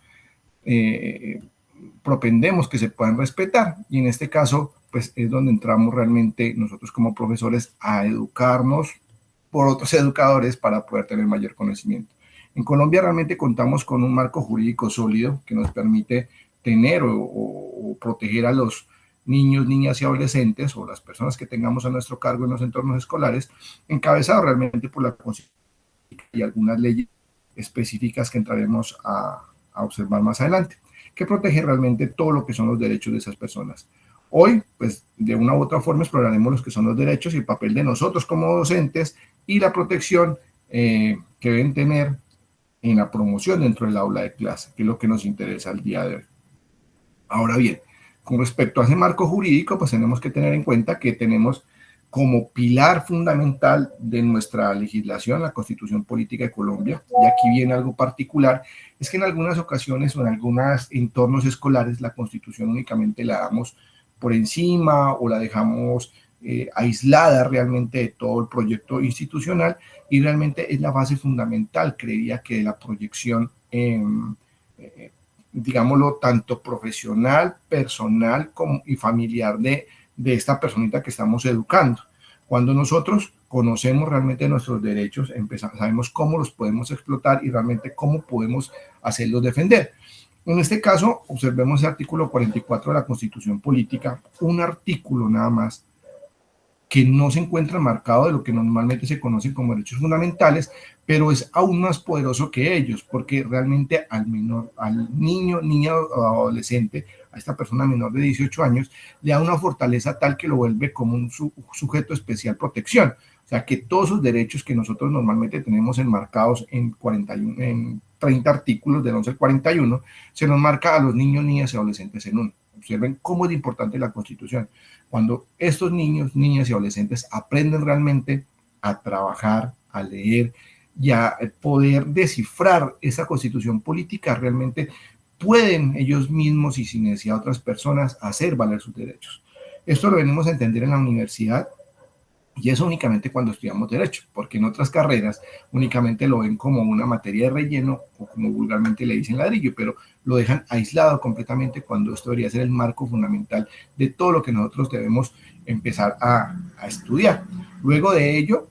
propendemos que se puedan respetar, y en este caso pues es donde entramos realmente nosotros como profesores a educarnos por otros educadores para poder tener mayor conocimiento. En Colombia realmente contamos con un marco jurídico sólido que nos permite tener o proteger a los niños, niñas y adolescentes o las personas que tengamos a nuestro cargo en los entornos escolares, encabezado realmente por la Constitución y algunas leyes específicas que entraremos a observar más adelante, que protege realmente todo lo que son los derechos de esas personas. Hoy, pues, de una u otra forma exploraremos los que son los derechos y el papel de nosotros como docentes y la protección que deben tener en la promoción dentro del aula de clase, que es lo que nos interesa el día de hoy. Ahora bien, con respecto a ese marco jurídico, pues tenemos que tener en cuenta que tenemos como pilar fundamental de nuestra legislación la Constitución Política de Colombia. Y aquí viene algo particular, es que en algunas ocasiones o en algunos entornos escolares la Constitución únicamente la damos por encima o la dejamos aislada realmente de todo el proyecto institucional, y realmente es la base fundamental, creería que de la proyección digámoslo, tanto profesional, personal como, y familiar de esta personita que estamos educando. Cuando nosotros conocemos realmente nuestros derechos, sabemos cómo los podemos explotar y realmente cómo podemos hacerlos defender. En este caso, observemos el artículo 44 de la Constitución Política, un artículo nada más que no se encuentra marcado de lo que normalmente se conoce como derechos fundamentales, pero es aún más poderoso que ellos, porque realmente al menor, al niño, niña o adolescente, a esta persona menor de 18 años, le da una fortaleza tal que lo vuelve como un sujeto especial protección. O sea, que todos sus derechos que nosotros normalmente tenemos enmarcados en 41, en 30 artículos del 11 al 41, se nos marca a los niños, niñas y adolescentes en uno. Observen cómo es importante la Constitución. Cuando estos niños, niñas y adolescentes aprenden realmente a trabajar, a leer y a poder descifrar esa Constitución política, realmente pueden ellos mismos y sin necesidad de otras personas hacer valer sus derechos. Esto lo venimos a entender en la universidad, y eso únicamente cuando estudiamos derecho, porque en otras carreras únicamente lo ven como una materia de relleno o como vulgarmente le dicen ladrillo, pero lo dejan aislado completamente cuando esto debería ser el marco fundamental de todo lo que nosotros debemos empezar a estudiar. Luego de ello,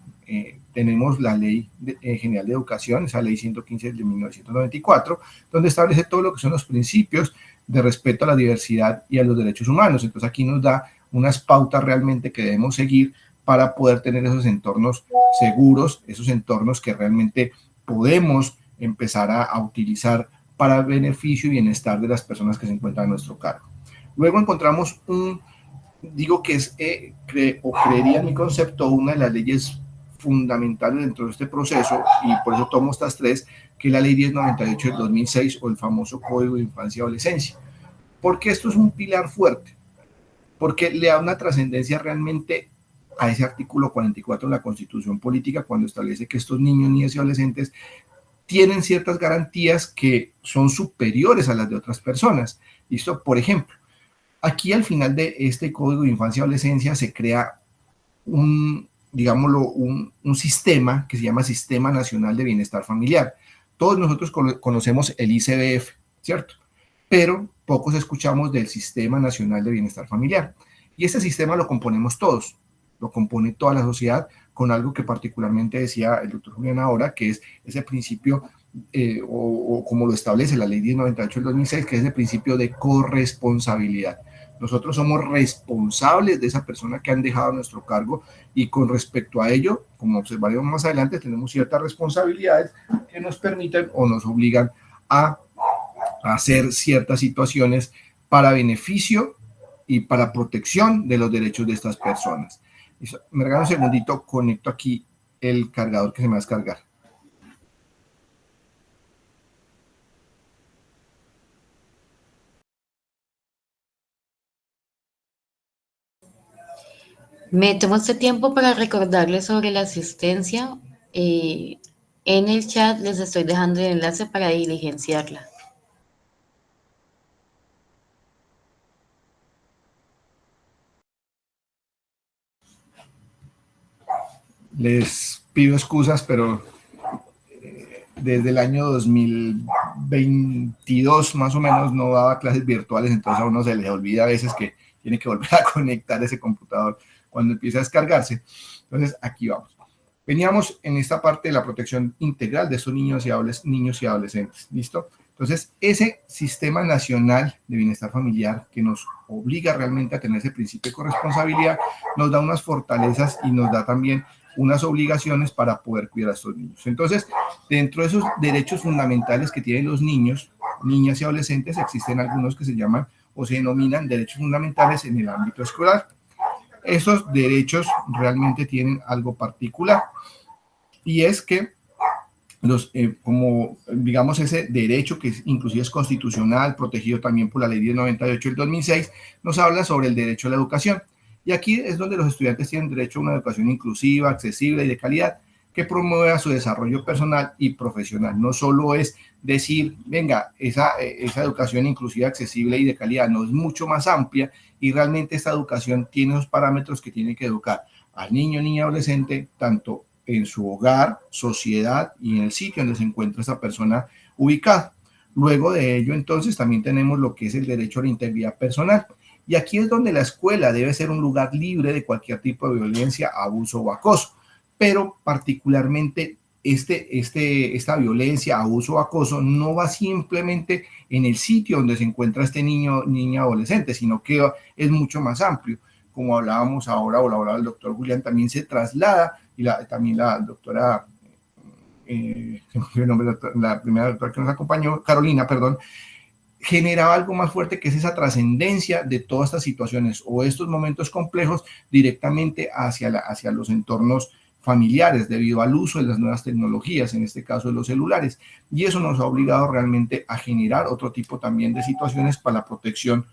tenemos la Ley General de Educación, esa Ley 115 de 1994, donde establece todo lo que son los principios de respeto a la diversidad y a los derechos humanos. Entonces aquí nos da unas pautas realmente que debemos seguir para poder tener esos entornos seguros, esos entornos que realmente podemos empezar a utilizar para el beneficio y bienestar de las personas que se encuentran a nuestro cargo. Luego encontramos digo que es, creería en mi concepto, una de las leyes fundamentales dentro de este proceso, y por eso tomo estas tres, que es la Ley 1098 del 2006 o el famoso Código de Infancia y Adolescencia. Porque esto es un pilar fuerte, porque le da una trascendencia realmente a ese artículo 44 de la Constitución Política, cuando establece que estos niños, niñas y adolescentes tienen ciertas garantías que son superiores a las de otras personas. ¿Listo? Por ejemplo, aquí al final de este Código de Infancia y Adolescencia se crea digámoslo, un sistema que se llama Sistema Nacional de Bienestar Familiar. Todos nosotros conocemos el ICBF, ¿cierto? Pero pocos escuchamos del Sistema Nacional de Bienestar Familiar. Y este sistema lo componemos todos, lo compone toda la sociedad, con algo que particularmente decía el doctor Julián ahora, que es ese principio, o como lo establece la Ley 1098 del 2006, que es el principio de corresponsabilidad. Nosotros somos responsables de esa persona que han dejado a nuestro cargo, y con respecto a ello, como observaremos más adelante, tenemos ciertas responsabilidades que nos permiten o nos obligan a hacer ciertas situaciones para beneficio y para protección de los derechos de estas personas. Me regalo un segundito, conecto aquí el cargador que se me va a descargar. Me tomo este tiempo para recordarles sobre la asistencia. En el chat les estoy dejando el enlace para diligenciarla. Les pido excusas, pero desde el año 2022 más o menos no daba clases virtuales, entonces a uno se le olvida a veces que tiene que volver a conectar ese computador cuando empieza a descargarse. Entonces aquí vamos. Veníamos en esta parte de la protección integral de estos niños y adolescentes, ¿listo? Entonces, ese Sistema Nacional de Bienestar Familiar que nos obliga realmente a tener ese principio de corresponsabilidad, nos da unas fortalezas y nos da también unas obligaciones para poder cuidar a estos niños. Entonces, dentro de esos derechos fundamentales que tienen los niños, niñas y adolescentes, existen algunos que se llaman o se denominan derechos fundamentales en el ámbito escolar. Esos derechos realmente tienen algo particular y es que como digamos ese derecho que inclusive es constitucional, protegido también por la ley 1098 del 2006, nos habla sobre el derecho a la educación. Y aquí es donde los estudiantes tienen derecho a una educación inclusiva, accesible y de calidad, que promueva su desarrollo personal y profesional. No solo es decir, venga, esa educación inclusiva, accesible y de calidad, no, es mucho más amplia y realmente esta educación tiene los parámetros que tiene que educar al niño, niña, adolescente, tanto en su hogar, sociedad y en el sitio donde se encuentra esa persona ubicada. Luego de ello, entonces, también tenemos lo que es el derecho a la integridad personal. Y aquí es donde la escuela debe ser un lugar libre de cualquier tipo de violencia, abuso o acoso. Pero particularmente esta violencia, abuso o acoso no va simplemente en el sitio donde se encuentra este niño, niña, adolescente, sino que es mucho más amplio. Como hablábamos ahora, o lo hablaba el doctor Julián, también se traslada, y también la doctora, la primera doctora que nos acompañó, Carolina, perdón, generaba algo más fuerte que es esa trascendencia de todas estas situaciones o estos momentos complejos directamente hacia los entornos familiares debido al uso de las nuevas tecnologías, en este caso de los celulares. Y eso nos ha obligado realmente a generar otro tipo también de situaciones para la protección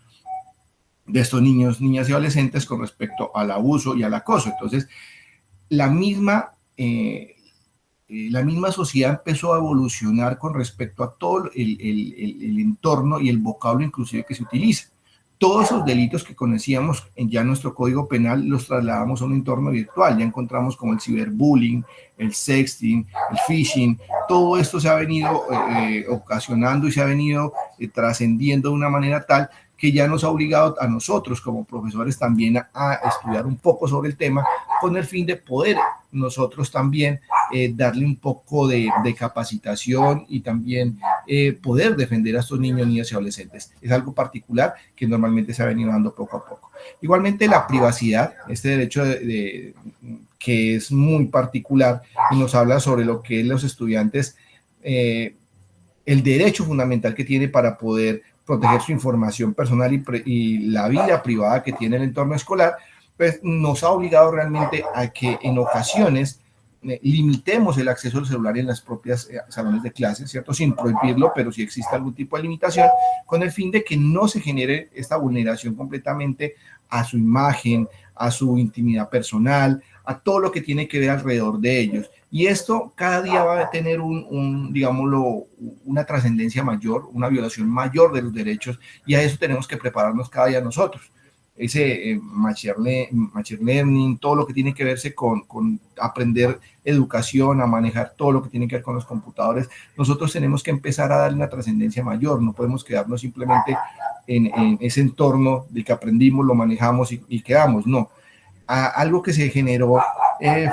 de estos niños, niñas y adolescentes con respecto al abuso y al acoso. Entonces, la misma sociedad empezó a evolucionar con respecto a todo el entorno y el vocablo inclusive que se utiliza. Todos esos delitos que conocíamos ya en nuestro código penal los trasladamos a un entorno virtual. Ya encontramos como el ciberbullying, el sexting, el phishing. Todo esto se ha venido ocasionando y se ha venido trascendiendo de una manera tal que ya nos ha obligado a nosotros como profesores también a estudiar un poco sobre el tema con el fin de poder nosotros también darle un poco de capacitación y también poder defender a estos niños, niñas y adolescentes. Es algo particular que normalmente se ha venido dando poco a poco. Igualmente la privacidad, este derecho que es muy particular y nos habla sobre lo que es los estudiantes, el derecho fundamental que tiene para poder proteger su información personal y la vida privada que tiene el entorno escolar, pues nos ha obligado realmente a que en ocasiones limitemos el acceso al celular en las propias salones de clase, ¿cierto? Sin prohibirlo, pero si existe algún tipo de limitación, con el fin de que no se genere esta vulneración completamente a su imagen, a su intimidad personal, a todo lo que tiene que ver alrededor de ellos. Y esto cada día va a tener digámoslo, una trascendencia mayor, una violación mayor de los derechos, y a eso tenemos que prepararnos cada día nosotros. Ese machine learning, todo lo que tiene que verse con aprender educación, a manejar todo lo que tiene que ver con los computadores, nosotros tenemos que empezar a darle una trascendencia mayor, no podemos quedarnos simplemente en ese entorno de que aprendimos, lo manejamos y quedamos, no. Algo que se generó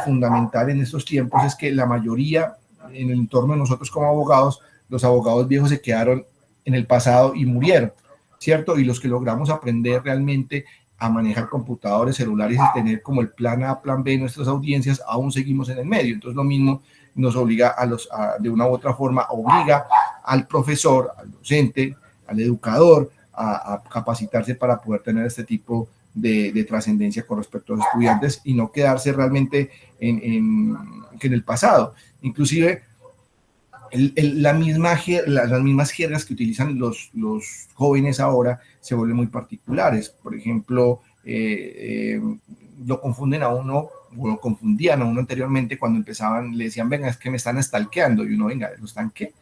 fundamental en estos tiempos es que la mayoría en el entorno de nosotros como abogados, los abogados viejos se quedaron en el pasado y murieron, ¿cierto? Y los que logramos aprender realmente a manejar computadores, celulares y tener como el plan A, plan B en nuestras audiencias, aún seguimos en el medio. Entonces lo mismo nos obliga de una u otra forma, obliga al profesor, al docente, al educador a capacitarse para poder tener este tipo de trascendencia con respecto a los estudiantes y no quedarse realmente en el pasado. Inclusive las mismas jergas que utilizan los jóvenes ahora se vuelven muy particulares. Por ejemplo, lo confunden a uno, o lo confundían a uno anteriormente cuando empezaban, le decían, venga, es que me están stalkeando, y uno, venga, ¿lo están qué?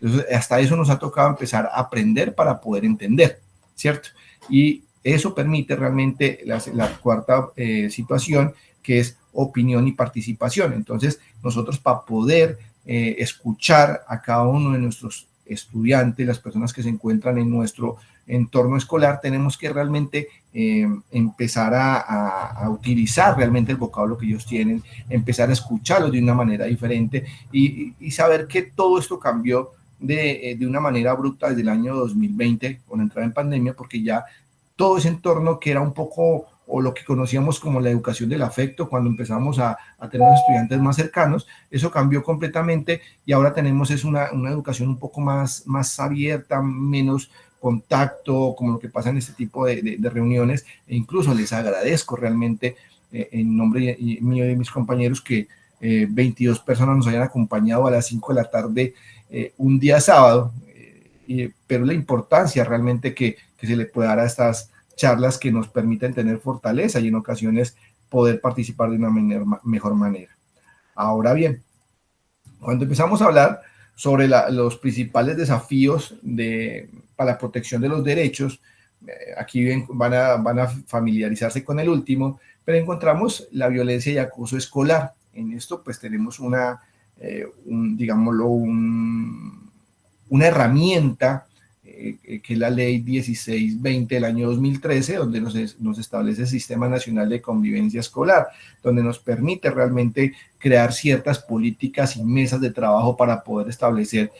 Entonces, hasta eso nos ha tocado empezar a aprender para poder entender, ¿cierto? Y Eso permite realmente la cuarta situación, que es opinión y participación. Entonces, nosotros para poder escuchar a cada uno de nuestros estudiantes, las personas que se encuentran en nuestro entorno escolar, tenemos que realmente empezar a utilizar realmente el vocablo que ellos tienen, empezar a escucharlos de una manera diferente y saber que todo esto cambió de una manera abrupta desde el año 2020 con la entrada en pandemia, porque ya todo ese entorno que era un poco, o lo que conocíamos como la educación del afecto, cuando empezamos a tener estudiantes más cercanos, eso cambió completamente y ahora tenemos es una educación un poco más abierta, menos contacto, como lo que pasa en este tipo de reuniones, e incluso les agradezco realmente en nombre mío y de mis compañeros que 22 personas nos hayan acompañado a las 5 de la tarde un día sábado, pero la importancia realmente que se le puede dar a estas charlas que nos permiten tener fortaleza y en ocasiones poder participar de una mejor manera. Ahora bien, cuando empezamos a hablar sobre los principales desafíos para la protección de los derechos, aquí van a familiarizarse con el último, pero encontramos la violencia y acoso escolar. En esto pues tenemos digámoslo, una herramienta que es la ley 1620 del año 2013, donde nos establece el Sistema Nacional de Convivencia Escolar, donde nos permite realmente crear ciertas políticas y mesas de trabajo para poder establecer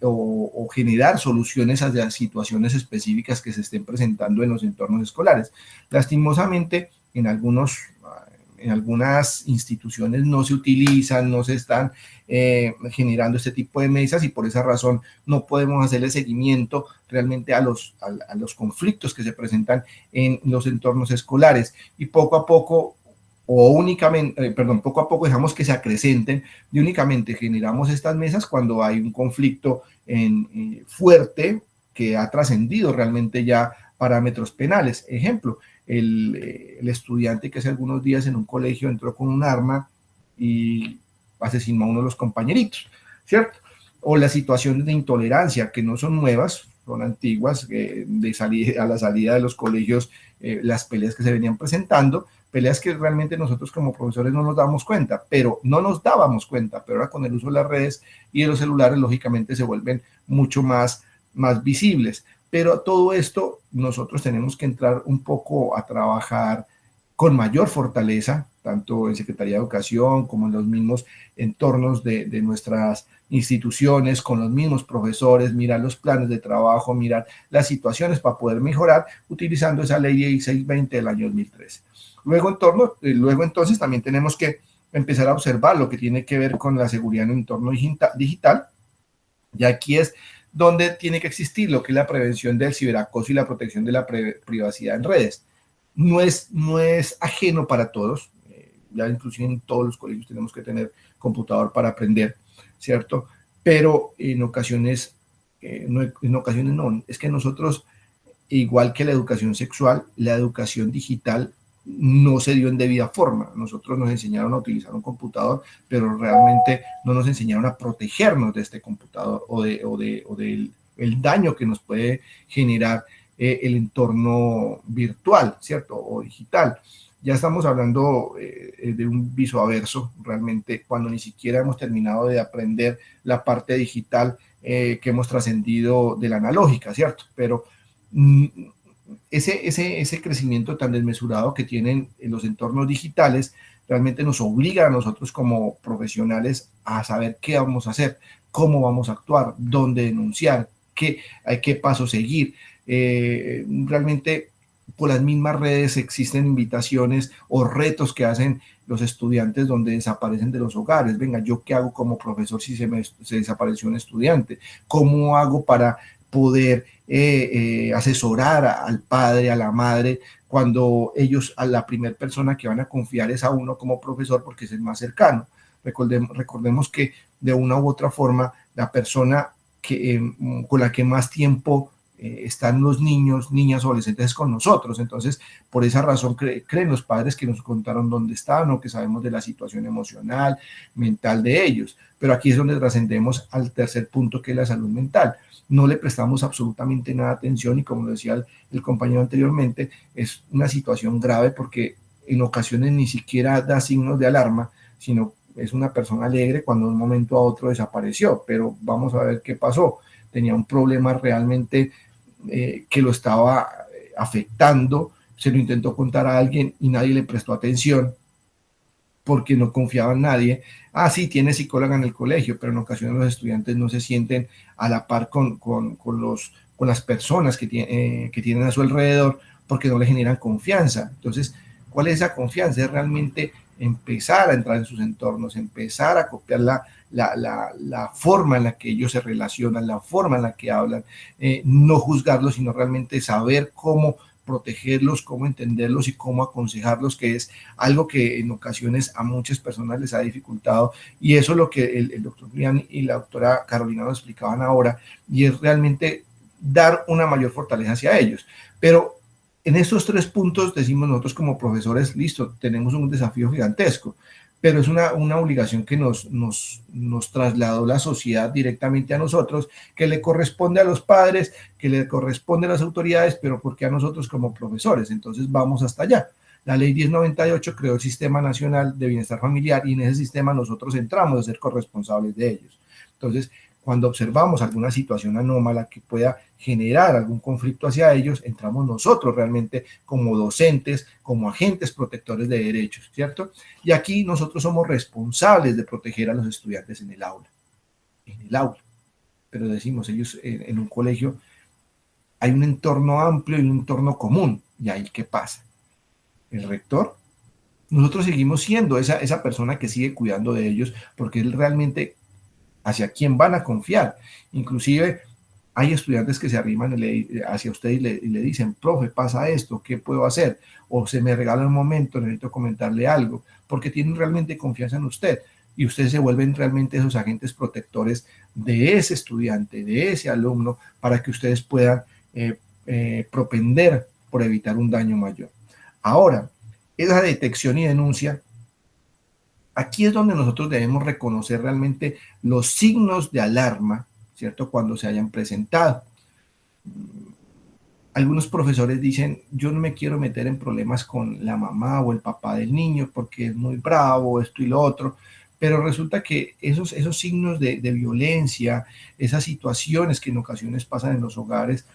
o generar soluciones a las situaciones específicas que se estén presentando en los entornos escolares. Lastimosamente, en algunas instituciones no se utilizan, no se están generando este tipo de mesas y por esa razón no podemos hacerle seguimiento realmente a los conflictos que se presentan en los entornos escolares y poco a poco poco a poco dejamos que se acrecenten y únicamente generamos estas mesas cuando hay un conflicto fuerte que ha trascendido realmente ya parámetros penales. Ejemplo, el estudiante que hace algunos días en un colegio entró con un arma y asesinó a uno de los compañeritos, ¿cierto? O las situaciones de intolerancia, que no son nuevas, son antiguas, a la salida de los colegios, las peleas que se venían presentando, peleas que realmente nosotros como profesores no nos dábamos cuenta, pero ahora con el uso de las redes y de los celulares, lógicamente se vuelven mucho más visibles. Pero todo esto nosotros tenemos que entrar un poco a trabajar con mayor fortaleza, tanto en Secretaría de Educación como en los mismos entornos de nuestras instituciones, con los mismos profesores, mirar los planes de trabajo, mirar las situaciones para poder mejorar utilizando esa ley 1620 del año 2013. Luego entonces también tenemos que empezar a observar lo que tiene que ver con la seguridad en el entorno digital, y aquí es donde tiene que existir lo que es la prevención del ciberacoso y la protección de la privacidad en redes. No es ajeno para todos, ya inclusive en todos los colegios tenemos que tener computador para aprender, ¿cierto? Pero en ocasiones no, es que nosotros, igual que la educación sexual, la educación digital no se dio en debida forma. Nosotros nos enseñaron a utilizar un computador, pero realmente no nos enseñaron a protegernos de este computador o del daño que nos puede generar el entorno virtual, ¿cierto? O digital. Ya estamos hablando de un visoaverso, realmente, cuando ni siquiera hemos terminado de aprender la parte digital que hemos trascendido de la analógica, ¿cierto? Pero ese crecimiento tan desmesurado que tienen en los entornos digitales realmente nos obliga a nosotros como profesionales a saber qué vamos a hacer, cómo vamos a actuar, dónde denunciar, qué paso seguir. Realmente por las mismas redes existen invitaciones o retos que hacen los estudiantes donde desaparecen de los hogares. Venga, ¿yo qué hago como profesor si se desapareció un estudiante? ¿Cómo hago para poder asesorar al padre, a la madre, cuando ellos a la primera persona que van a confiar es a uno como profesor porque es el más cercano? Recordemos que de una u otra forma la persona con la que más tiempo están los niños, niñas, adolescentes con nosotros. Entonces, por esa razón creen los padres que nos contaron dónde están o que sabemos de la situación emocional, mental de ellos. Pero aquí es donde trascendemos al tercer punto, que es la salud mental. No le prestamos absolutamente nada de atención y, como decía el compañero anteriormente, es una situación grave porque en ocasiones ni siquiera da signos de alarma, sino es una persona alegre cuando de un momento a otro desapareció. Pero vamos a ver qué pasó. Tenía un problema realmente que lo estaba afectando, se lo intentó contar a alguien y nadie le prestó atención porque no confiaba en nadie. Ah, sí, tiene psicóloga en el colegio, pero en ocasiones los estudiantes no se sienten a la par con las personas que tienen a su alrededor porque no le generan confianza. Entonces, ¿cuál es esa confianza? Es realmente empezar a entrar en sus entornos, empezar a copiar la forma en la que ellos se relacionan, la forma en la que hablan, no juzgarlos, sino realmente saber cómo protegerlos, cómo entenderlos y cómo aconsejarlos, que es algo que en ocasiones a muchas personas les ha dificultado, y eso es lo que el doctor Julián y la doctora Carolina nos explicaban ahora, y es realmente dar una mayor fortaleza hacia ellos. Pero en estos tres puntos decimos nosotros como profesores, listo, tenemos un desafío gigantesco, pero es una obligación que nos trasladó la sociedad directamente a nosotros, que le corresponde a los padres, que le corresponde a las autoridades, pero porque a nosotros como profesores. Entonces vamos hasta allá. La ley 1098 creó el Sistema Nacional de Bienestar Familiar y en ese sistema nosotros entramos a ser corresponsables de ellos. Entonces, cuando observamos alguna situación anómala que pueda generar algún conflicto hacia ellos, entramos nosotros realmente como docentes, como agentes protectores de derechos, ¿cierto? Y aquí nosotros somos responsables de proteger a los estudiantes en el aula. Pero decimos, ellos en un colegio hay un entorno amplio y un entorno común. ¿Y ahí qué pasa? El rector, nosotros seguimos siendo esa persona que sigue cuidando de ellos porque él realmente hacia quién van a confiar. Inclusive hay estudiantes que se arriman hacia usted y le dicen, profe, pasa esto, ¿qué puedo hacer? O se me regala un momento, necesito comentarle algo, porque tienen realmente confianza en usted. Y ustedes se vuelven realmente esos agentes protectores de ese estudiante, de ese alumno, para que ustedes puedan propender por evitar un daño mayor. Ahora, esa detección y denuncia, aquí es donde nosotros debemos reconocer realmente los signos de alarma, ¿cierto? Cuando se hayan presentado. Algunos profesores dicen, yo no me quiero meter en problemas con la mamá o el papá del niño porque es muy bravo, esto y lo otro, pero resulta que esos signos de violencia, esas situaciones que en ocasiones pasan en los hogares,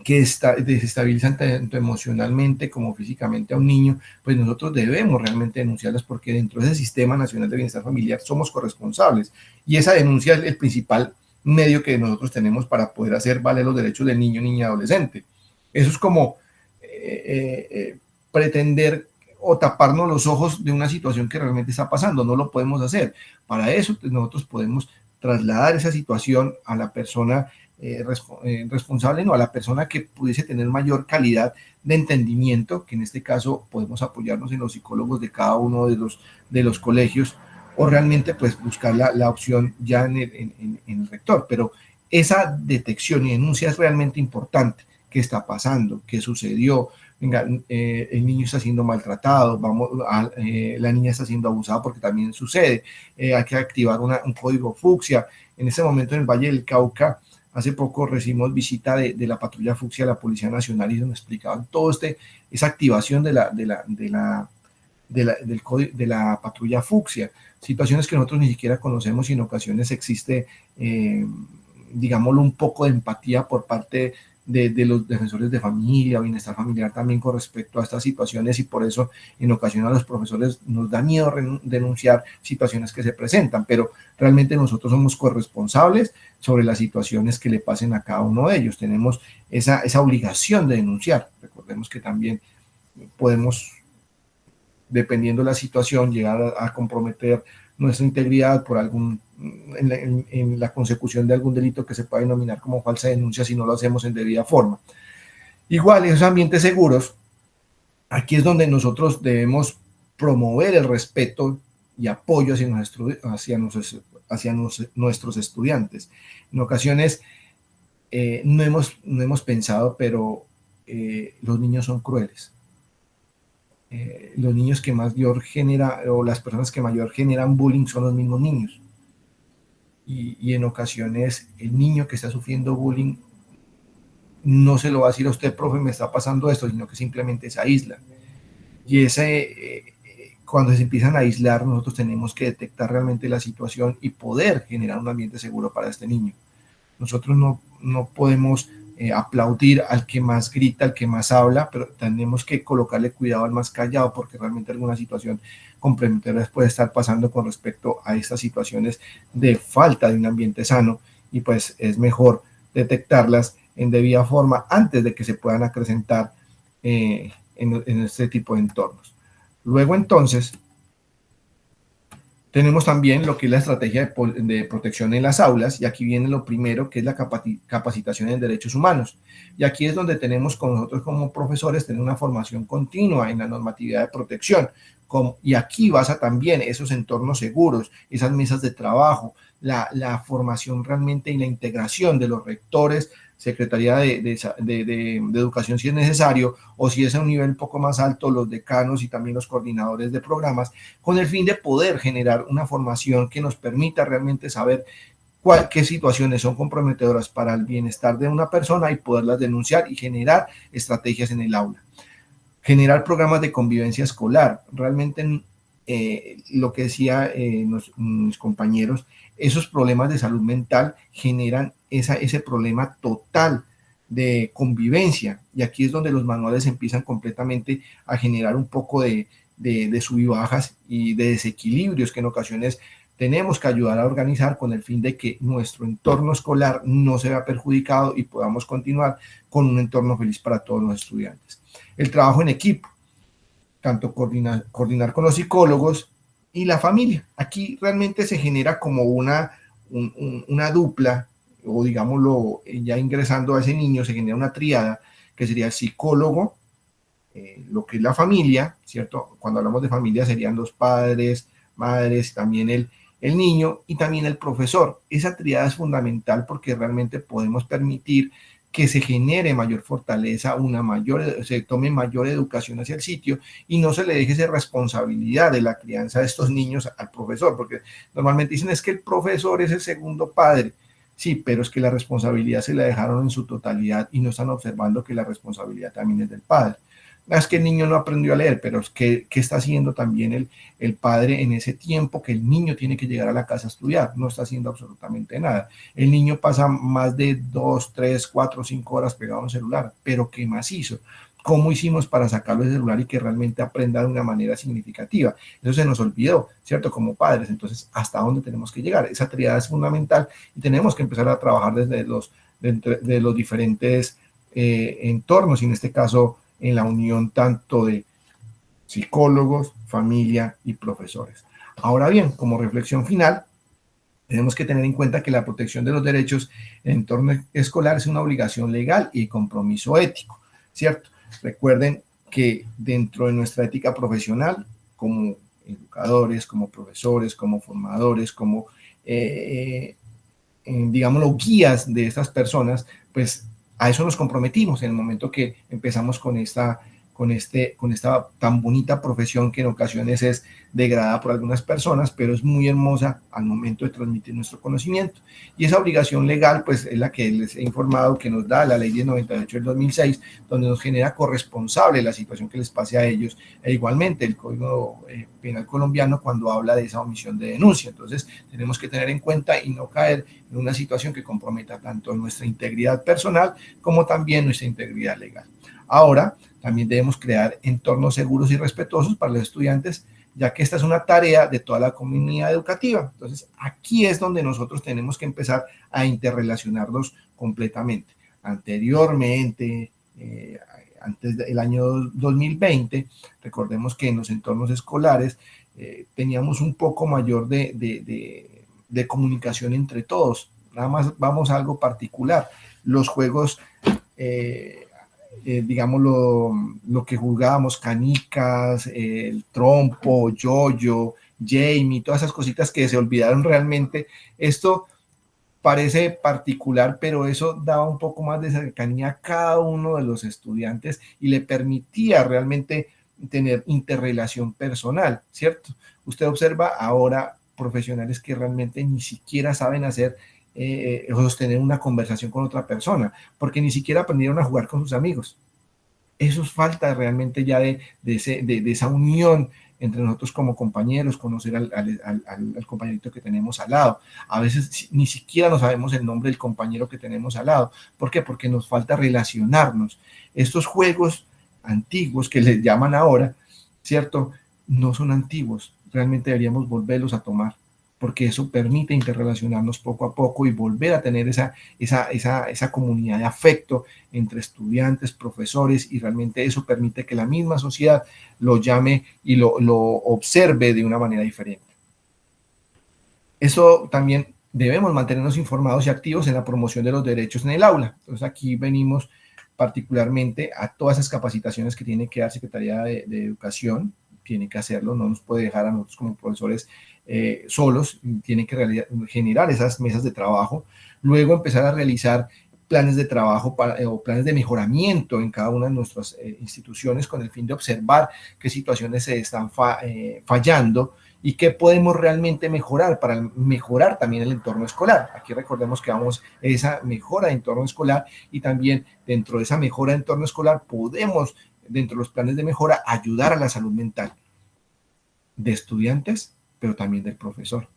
que desestabilizan tanto emocionalmente como físicamente a un niño, pues nosotros debemos realmente denunciarlas porque dentro de ese Sistema Nacional de Bienestar Familiar somos corresponsables y esa denuncia es el principal medio que nosotros tenemos para poder hacer valer los derechos del niño, niña, adolescente. Eso es como pretender o taparnos los ojos de una situación que realmente está pasando, no lo podemos hacer. Para eso nosotros podemos trasladar esa situación a la persona responsable, no, a la persona que pudiese tener mayor calidad de entendimiento, que en este caso podemos apoyarnos en los psicólogos de cada uno de los colegios, o realmente pues buscar la opción ya en el rector. Pero esa detección y denuncia es realmente importante. ¿Qué está pasando? ¿Qué sucedió? Venga, el niño está siendo maltratado, la niña está siendo abusada, porque también sucede. Hay que activar un código fucsia. En ese momento en el Valle del Cauca, hace poco recibimos visita de la patrulla fucsia, la Policía Nacional, y nos explicaban todo esa activación de la patrulla fucsia, situaciones que nosotros ni siquiera conocemos y en ocasiones existe, digámoslo, un poco de empatía por parte de los defensores de familia o bienestar familiar también con respecto a estas situaciones, y por eso en ocasiones a los profesores nos da miedo denunciar situaciones que se presentan, pero realmente nosotros somos corresponsables sobre las situaciones que le pasen a cada uno de ellos. Tenemos esa obligación de denunciar. Recordemos que también podemos, dependiendo de la situación, llegar a comprometer nuestra integridad por en la consecución de algún delito que se pueda denominar como falsa denuncia si no lo hacemos en debida forma. Igual, esos ambientes seguros, aquí es donde nosotros debemos promover el respeto y apoyo hacia nuestros estudiantes. En ocasiones no hemos pensado, pero los niños son crueles. Los niños que mayor genera, o las personas que mayor generan bullying son los mismos niños. Y en ocasiones el niño que está sufriendo bullying no se lo va a decir a usted, profe, me está pasando esto, sino que simplemente se aísla. Y cuando se empiezan a aislar, nosotros tenemos que detectar realmente la situación y poder generar un ambiente seguro para este niño. Nosotros no podemos aplaudir al que más grita, al que más habla, pero tenemos que colocarle cuidado al más callado, porque realmente alguna situación comprometedora puede estar pasando con respecto a estas situaciones de falta de un ambiente sano, y pues es mejor detectarlas en debida forma antes de que se puedan acrecentar en este tipo de entornos. Luego entonces tenemos también lo que es la estrategia de protección en las aulas, y aquí viene lo primero, que es la capacitación en derechos humanos. Y aquí es donde tenemos con nosotros como profesores tener una formación continua en la normatividad de protección. Y aquí basa también esos entornos seguros, esas mesas de trabajo, la formación realmente y la integración de los rectores, Secretaría de Educación si es necesario, o si es a un nivel un poco más alto, los decanos y también los coordinadores de programas, con el fin de poder generar una formación que nos permita realmente saber qué situaciones son comprometedoras para el bienestar de una persona y poderlas denunciar y generar estrategias en el aula. Generar programas de convivencia escolar. Realmente lo que decía mis compañeros, esos problemas de salud mental generan ese problema total de convivencia, y aquí es donde los manuales empiezan completamente a generar un poco de sub y bajas y de desequilibrios que en ocasiones tenemos que ayudar a organizar con el fin de que nuestro entorno escolar no se vea perjudicado y podamos continuar con un entorno feliz para todos los estudiantes. El trabajo en equipo, tanto coordinar con los psicólogos y la familia. Aquí realmente se genera como una dupla, o digámoslo, ya ingresando a ese niño, se genera una tríada, que sería el psicólogo, lo que es la familia, ¿cierto? Cuando hablamos de familia serían los padres, madres, también el niño y también el profesor. Esa tríada es fundamental porque realmente podemos permitir que se genere mayor fortaleza, se tome mayor educación hacia el sitio y no se le deje esa responsabilidad de la crianza de estos niños al profesor, porque normalmente dicen es que el profesor es el segundo padre. Sí, pero es que la responsabilidad se la dejaron en su totalidad y no están observando que la responsabilidad también es del padre. Es que el niño no aprendió a leer, pero es que ¿qué está haciendo también el padre en ese tiempo que el niño tiene que llegar a la casa a estudiar? No está haciendo absolutamente nada. El niño pasa más de 2, 3, 4, 5 horas pegado a un celular, pero ¿qué más hizo? ¿Cómo hicimos para sacarlo del celular y que realmente aprenda de una manera significativa? Eso se nos olvidó, ¿cierto? Como padres. Entonces, ¿hasta dónde tenemos que llegar? Esa tríada es fundamental y tenemos que empezar a trabajar desde los diferentes entornos, y en este caso en la unión tanto de psicólogos, familia y profesores. Ahora bien, como reflexión final, tenemos que tener en cuenta que la protección de los derechos en entorno escolar es una obligación legal y compromiso ético, ¿cierto? Recuerden que dentro de nuestra ética profesional, como educadores, como profesores, como formadores, como, digámoslo, guías de estas personas, pues a eso nos comprometimos en el momento que empezamos con esta tan bonita profesión que en ocasiones es degradada por algunas personas, pero es muy hermosa al momento de transmitir nuestro conocimiento. Y esa obligación legal, pues es la que les he informado que nos da la Ley 1098 del 2006, donde nos genera corresponsable la situación que les pase a ellos, e igualmente el Código Penal colombiano cuando habla de esa omisión de denuncia. Entonces tenemos que tener en cuenta y no caer en una situación que comprometa tanto nuestra integridad personal como también nuestra integridad legal. Ahora, también debemos crear entornos seguros y respetuosos para los estudiantes, ya que esta es una tarea de toda la comunidad educativa. Entonces, aquí es donde nosotros tenemos que empezar a interrelacionarnos completamente. Anteriormente, antes del año 2020, recordemos que en los entornos escolares teníamos un poco mayor de comunicación entre todos. Nada más vamos a algo particular. Los juegos digamos lo que jugábamos, canicas, el trompo, yoyo, Jamie, todas esas cositas que se olvidaron realmente. Esto parece particular, pero eso daba un poco más de cercanía a cada uno de los estudiantes y le permitía realmente tener interrelación personal, ¿cierto? Usted observa ahora profesionales que realmente ni siquiera saben hacer o sostener una conversación con otra persona, porque ni siquiera aprendieron a jugar con sus amigos. Eso es falta realmente ya de esa unión entre nosotros como compañeros, conocer al compañerito que tenemos al lado. A veces ni siquiera no sabemos el nombre del compañero que tenemos al lado. ¿Por qué? Porque nos falta relacionarnos. Estos juegos antiguos que les llaman ahora, ¿cierto? No son antiguos. Realmente deberíamos volverlos a tomar, porque eso permite interrelacionarnos poco a poco y volver a tener esa comunidad de afecto entre estudiantes, profesores, y realmente eso permite que la misma sociedad lo llame y lo observe de una manera diferente. Eso también debemos mantenernos informados y activos en la promoción de los derechos en el aula. Entonces aquí venimos particularmente a todas esas capacitaciones que tiene que dar Secretaría de Educación, tiene que hacerlo, no nos puede dejar a nosotros como profesores solos, tiene que generar esas mesas de trabajo, luego empezar a realizar planes de trabajo o planes de mejoramiento en cada una de nuestras instituciones con el fin de observar qué situaciones se están fallando y qué podemos realmente mejorar para mejorar también el entorno escolar. Aquí recordemos que vamos a esa mejora de entorno escolar y también dentro de esa mejora de entorno escolar podemos, dentro de los planes de mejora, ayudar a la salud mental de estudiantes, pero también del profesor.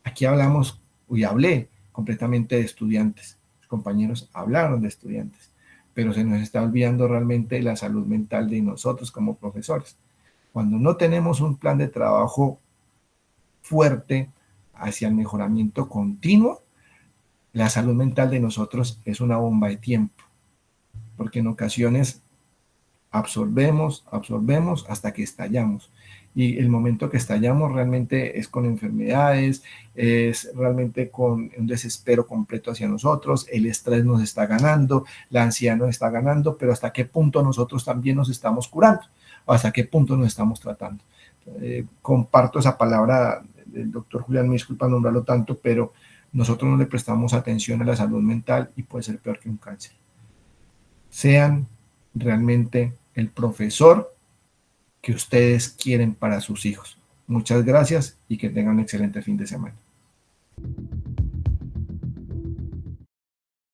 Aquí hablamos, y hablé completamente de estudiantes. Los compañeros hablaron de estudiantes, pero se nos está olvidando realmente la salud mental de nosotros como profesores. Cuando no tenemos un plan de trabajo fuerte hacia el mejoramiento continuo, la salud mental de nosotros es una bomba de tiempo, porque en ocasiones absorbemos hasta que estallamos. Y el momento que estallamos realmente es con enfermedades, es realmente con un desespero completo hacia nosotros, el estrés nos está ganando, la ansiedad nos está ganando, pero hasta qué punto nosotros también nos estamos curando, o hasta qué punto nos estamos tratando. Comparto esa palabra del doctor Julián, me disculpa nombrarlo tanto, pero nosotros no le prestamos atención a la salud mental y puede ser peor que un cáncer. Sean realmente el profesor que ustedes quieren para sus hijos. Muchas gracias y que tengan un excelente fin de semana.